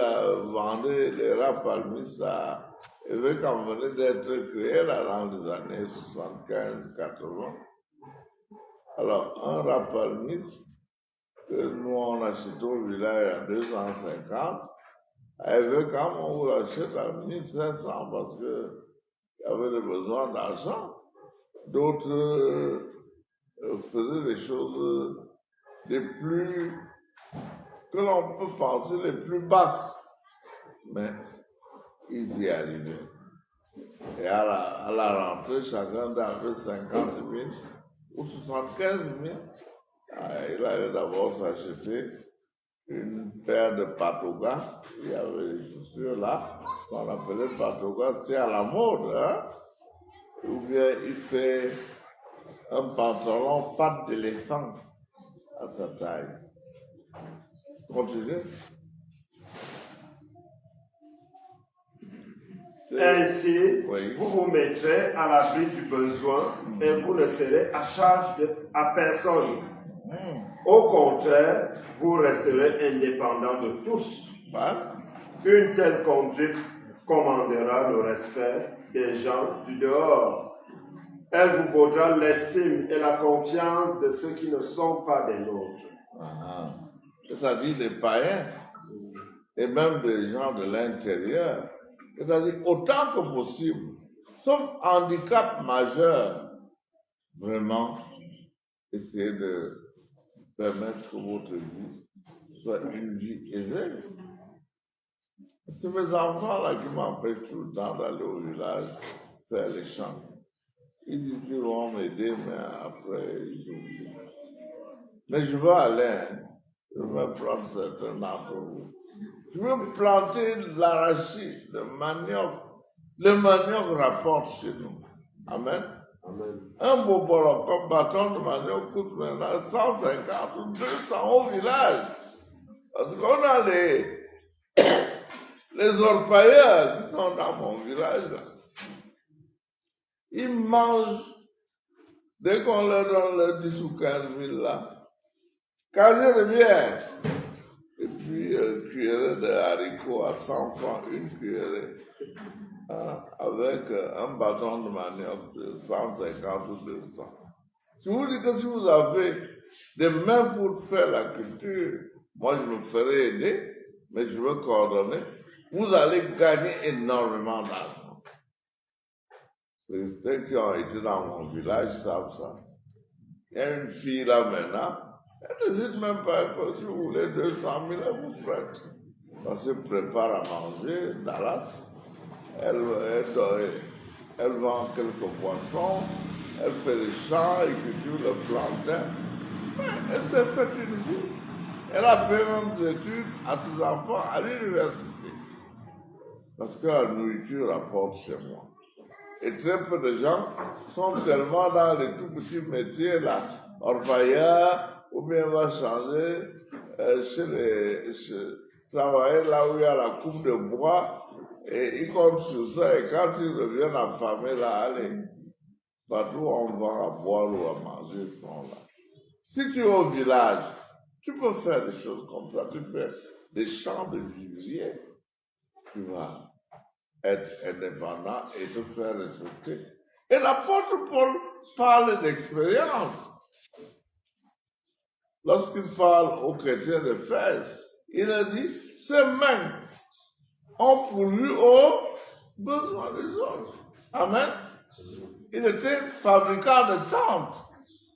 vendaient les rapalmis à évêque en venait d'être créé là dans les années 75-80. Alors, un rapalmiste que nous on achète au village à 250, à évêque on vous l'achète à 1500 parce que il y avait besoin d'argent. D'autres faisaient des choses les plus, que l'on peut penser les plus basses. Mais ils y arrivaient. Et à la rentrée, chacun avait 50 000 ou 75 000. Il allait d'abord s'acheter une paire de patogas. Il y avait des chaussures là, qu'on appelait patogas, c'était à la mode. Hein? Ou bien il fait un pantalon patte d'éléphant à sa taille. Continue. Ainsi, Oui. vous vous mettrez à l'abri du besoin et vous ne serez à charge à personne. Au contraire, vous resterez indépendant de tous. Une telle conduite commandera le respect des gens du dehors. Elle vous vaudra l'estime et la confiance de ceux qui ne sont pas des nôtres. C'est-à-dire des païens et même des gens de l'intérieur. C'est-à-dire autant que possible, sauf handicap majeur, vraiment, essayez de permettre que votre vie soit une vie aisée. C'est mes enfants là qui m'empêchent tout le temps d'aller au village faire les champs. Ils disent qu'ils vont m'aider, mais après, ils oublient. Mais je veux aller, hein. Je vais prendre certains d'entre vous. Je veux planter l'arachide, le manioc. Le manioc rapporte chez nous. Amen. Amen. Un beau bolon comme bâton de manioc coûte maintenant 150 ou 200 au village. Parce qu'on a les orpailleurs qui sont dans mon village. Là. Ils mangent, dès qu'on leur donne les 10 ou 15 000 là, casier de bière, et puis cuillerée de haricots à 100 francs, une cuillerée, hein, avec un bâton de manioc de 150 ou 200. Je vous dis que si vous avez des mains pour faire la culture, moi je me ferai aider, mais je veux coordonner, vous allez gagner énormément d'argent. Ceux qui ont été dans mon village savent ça. Il y a une fille là maintenant, elle n'hésite même pas, si vous voulez 200 000, elle vous prête. Elle se prépare à manger, Dallas, elle vend quelques poissons, elle fait les champs, elle cultive le plantain. Elle s'est fait une vie. Elle a fait même des études à ses enfants à l'université. Parce que la nourriture rapporte chez moi. Et très peu de gens sont tellement dans les tout petits métiers là, orpailleur, ou bien va changer, travailler là où il y a la coupe de bois, et ils comptent sur ça, et quand ils reviennent affamés là, allez, partout où on va à boire ou à manger, ils sont là. Si tu es au village, tu peux faire des choses comme ça, tu fais des champs de vivriers, tu vas être indépendant et te faire respecter. Et l'apôtre Paul parle d'expérience. Lorsqu'il parle aux chrétiens d'Éphèse, il a dit, ces mains ont pourvu aux besoins des autres. Amen. Il était fabricant de tentes.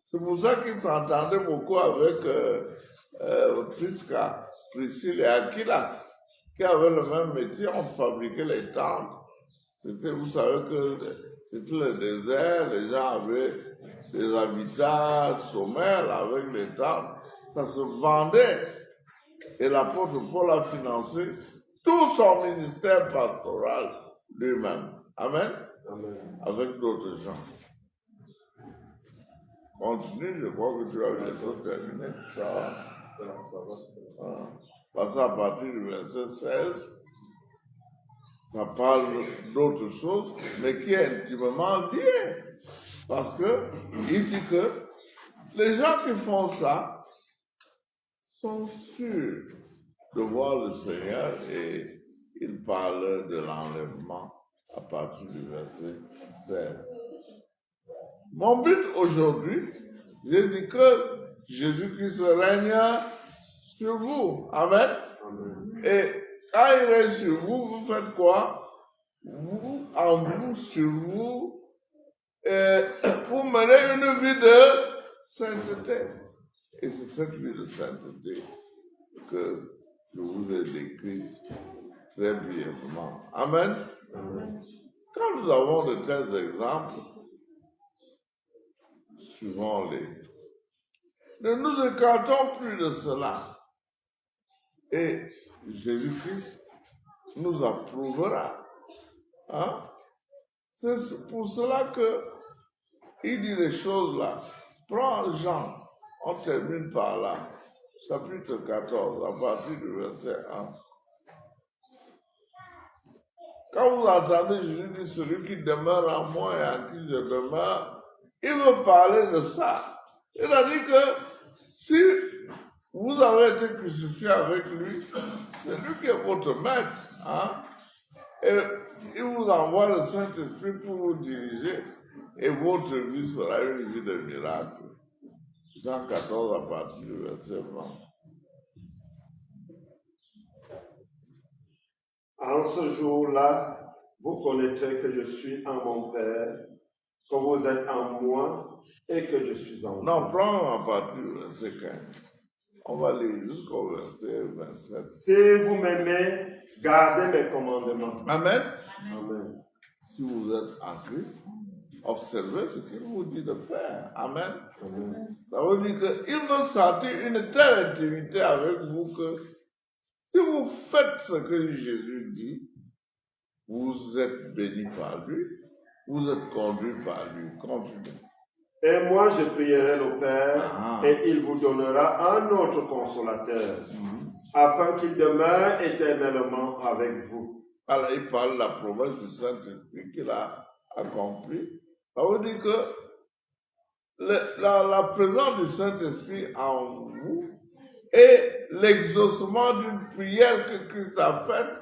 C'est pour ça qu'il s'entendait beaucoup avec Prisca, Priscille et Aquilas, qui avaient le même métier, on fabriquait les tentes. C'était, vous savez que c'était le désert, les gens avaient des habitats sommaires avec les tentes, ça se vendait. Et l'apôtre Paul a financé tout son ministère pastoral lui-même. Amen. Amen. Avec d'autres gens. Continue, je crois que tu as bientôt terminé. Ça va. Passer à partir du verset 16, ça parle d'autre chose, mais qui est intimement lié. Parce que il dit que les gens qui font ça sont sûrs de voir le Seigneur, et il parle de l'enlèvement à partir du verset 16. Mon but aujourd'hui, j'ai dit que Jésus-Christ règne sur vous. Amen. Amen. Et quand il règne sur vous, vous faites quoi? Vous, en vous, sur vous, vous menez une vie de sainteté. Et c'est cette vie de sainteté que je vous ai décrite très brièvement. Amen. Amen. Quand nous avons de tels exemples, suivons-les. Ne nous écartons plus de cela. Et Jésus-Christ nous approuvera. Hein? C'est pour cela qu'il dit les choses là. Prends Jean, on termine par là. Chapitre 14, à partir du verset 1. Quand vous entendez Jésus dire celui qui demeure en moi et en qui je demeure, il veut parler de ça. Il a dit que si vous avez été crucifié avec lui, c'est lui qui est votre maître. Hein? Et il vous envoie le Saint-Esprit pour vous diriger, et votre vie sera une vie de miracle. Jean 14 à partir du verset 20. En ce jour-là, vous connaîtrez que je suis en mon Père, que vous êtes en moi et que je suis en vous. Non, prends à partir du verset 15. On va lire jusqu'au verset 27. Si vous m'aimez, gardez mes commandements. Amen. Amen. Si vous êtes en Christ, observez ce qu'il vous dit de faire. Amen. Amen. Ça veut dire qu'il veut sentir une telle intimité avec vous que si vous faites ce que Jésus dit, vous êtes bénis par lui, vous êtes conduits par lui. Continuez. Et moi, je prierai le Père, et il vous donnera un autre consolateur, afin qu'il demeure éternellement avec vous. Alors, il parle de la promesse du Saint-Esprit qu'il a accomplie. Ça veut dire que la présence du Saint-Esprit en vous et l'exaucement d'une prière que Christ a faite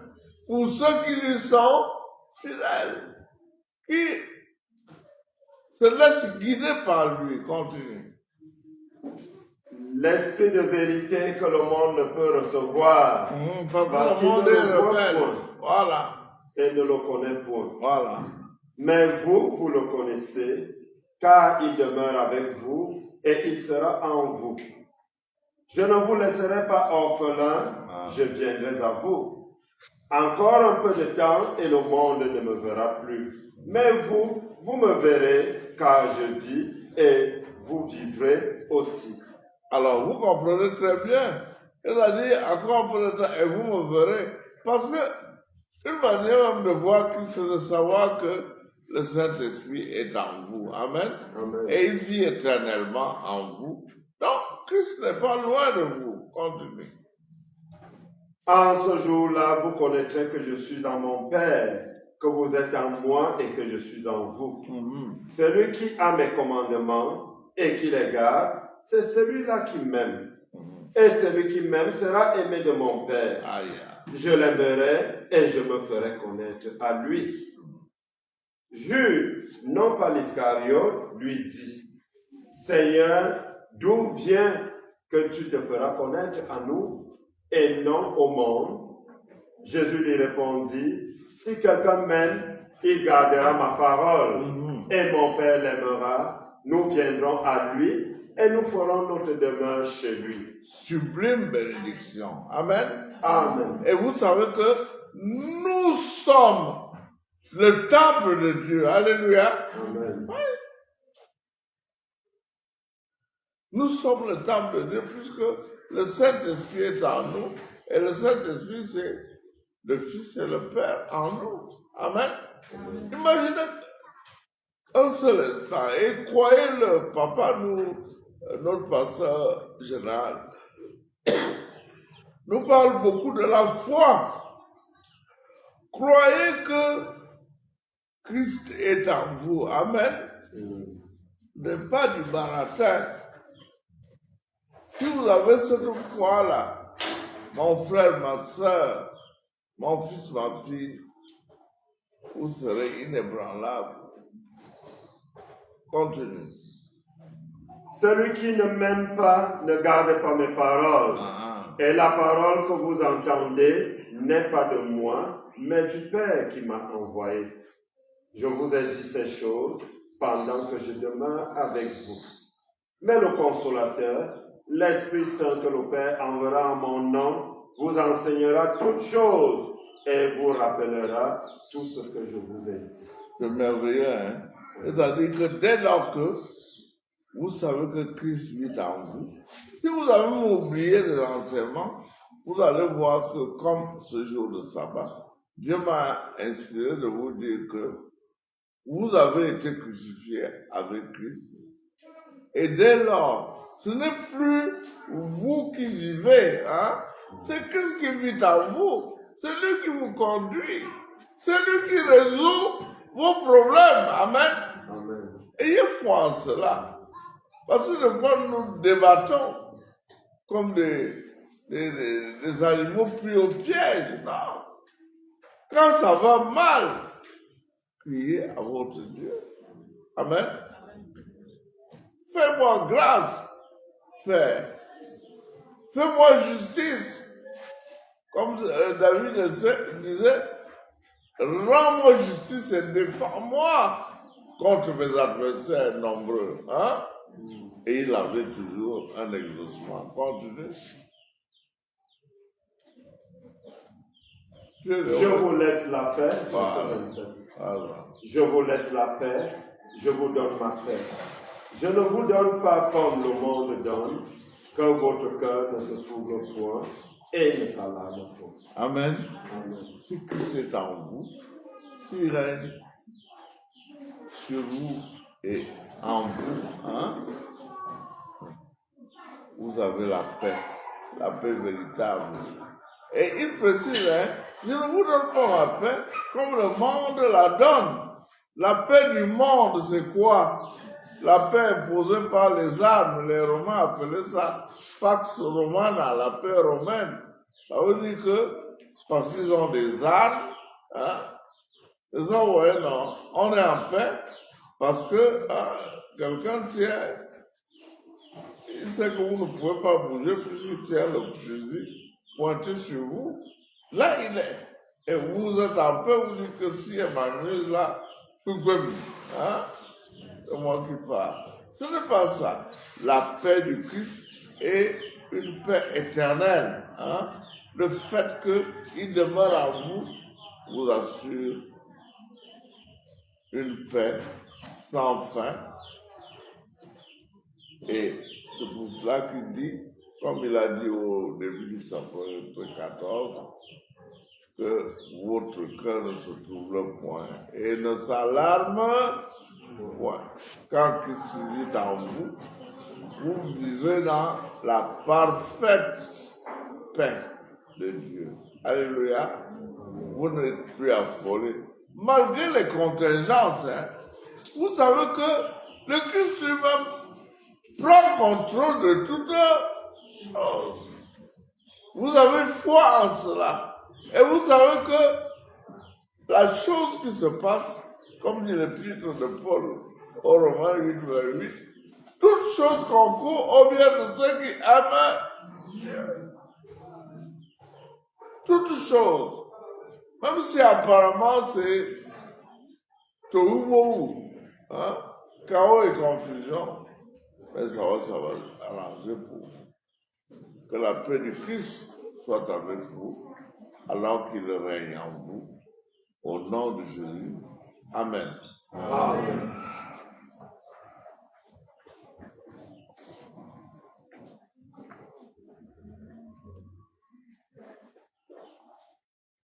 pour ceux qui lui sont fidèles, qui se laissent guider par lui. Continue. L'esprit de vérité que le monde ne peut recevoir, Parce parce que qu'il le monde ne est le voit rebelle. point Voilà. et ne le connaît point. Voilà. Mais vous, vous le connaissez, car il demeure avec vous et il sera en vous. Je ne vous laisserai pas orphelin, je viendrai à vous. Encore un peu de temps et le monde ne me verra plus. Mais vous, vous me verrez, car je vis et vous vivrez aussi. Alors, vous comprenez très bien. Il a dit, encore un peu de temps, et vous me verrez. Parce que, une manière même de voir Christ, c'est de savoir que le Saint-Esprit est en vous. Amen. Amen. Et il vit éternellement en vous. Donc, Christ n'est pas loin de vous. Continuez. En ce jour-là, vous connaîtrez que je suis en mon Père, que vous êtes en moi et que je suis en vous. Celui qui a mes commandements et qui les garde, c'est celui-là qui m'aime. Et celui qui m'aime sera aimé de mon Père. Aïe. Je l'aimerai et je me ferai connaître à lui. Jude, non pas l'Iscariote, lui dit, Seigneur, d'où vient que tu te feras connaître à nous et non au monde? Jésus lui répondit, si quelqu'un m'aime, il gardera ma parole et mon Père l'aimera. Nous viendrons à lui et nous ferons notre demeure chez lui. Sublime bénédiction. Amen. Amen. Et vous savez que nous sommes le temple de Dieu. Alléluia. Amen. Nous sommes le temple de Dieu puisque le Saint-Esprit est en nous. Et le Saint-Esprit, c'est le Fils et le Père en nous. Amen. Imaginez un seul instant et croyez-le, papa, notre pasteur général, nous parle beaucoup de la foi. Croyez que Christ est en vous. Amen. Ne pas du baratin. Si vous avez cette foi-là, mon frère, ma soeur, mon fils, ma fille, vous serez inébranlable. Continue. Celui qui ne m'aime pas ne garde pas mes paroles. Et la parole que vous entendez n'est pas de moi, mais du Père qui m'a envoyé. Je vous ai dit ces choses pendant que je demeure avec vous. Mais le Consolateur, l'Esprit Saint que le Père enverra en mon nom, vous enseignera toutes choses et vous rappellera tout ce que je vous ai dit. C'est merveilleux, hein? C'est-à-dire que dès lors que vous savez que Christ vit en vous, si vous avez oublié les enseignements, vous allez voir que comme ce jour de sabbat, Dieu m'a inspiré de vous dire que vous avez été crucifiés avec Christ. Et dès lors, ce n'est plus vous qui vivez, hein? C'est Christ qui vit en vous. C'est lui qui vous conduit. C'est lui qui résout vos problèmes. Amen. Amen. Ayez foi en cela. Parce que des fois, nous débattons comme des animaux pris au piège. Non. Quand ça va mal, criez à votre Dieu. Amen. Fais-moi grâce, Père. Fais-moi justice. Comme David disait, rends-moi justice et défends-moi contre mes adversaires nombreux. Hein? Et il avait toujours un exaucement. Continue. Je vous laisse la paix. Voilà. Je vous laisse la paix. Je vous donne ma paix. Je ne vous donne pas comme le monde donne, que votre cœur ne se trouble point et ne s'alarme point. Amen. Amen. Si Christ est en vous, s'il règne sur vous et en vous, hein, vous avez la paix véritable. Et il précise, hein, je ne vous donne pas ma paix comme le monde la donne. La paix du monde, c'est quoi? la paix imposée par les armes. Les Romains appelaient ça Pax Romana, la paix romaine. Ça veut dire que, parce qu'ils ont des armes, hein, ils ont, ouais, non, on est en paix, parce que quelqu'un tient, il sait que vous ne pouvez pas bouger puisqu'il tient le fusil pointé sur vous. Là, il est. Et vous êtes en paix, vous dites que si elle m'amuse là, hein, c'est moi qui parle. Ce n'est pas ça. La paix du Christ est une paix éternelle. Hein. Le fait qu'il demeure en vous vous assure une paix sans fin. Et c'est pour cela qu'il dit, comme il a dit au début du chapitre 14, que votre cœur ne se trouble point et ne s'alarme point. Quand Christ vit en vous, vous vivez dans la parfaite paix de Dieu. Alléluia. Vous n'êtes plus affolés. Malgré les contingences, hein, vous savez que le Christ lui-même prend contrôle de toutes choses. Vous avez foi en cela. Et vous savez que la chose qui se passe, comme dit l'épître de Paul au Romains 8, vers 8, toute chose concourt au bien de ceux qui aiment Dieu. Toute chose. Même si apparemment c'est tohu, hein, chaos et confusion, mais ça va arranger pour vous. Que la paix du Christ soit avec vous, alors qu'il règne en vous. Au nom de Jésus. Amen. Amen.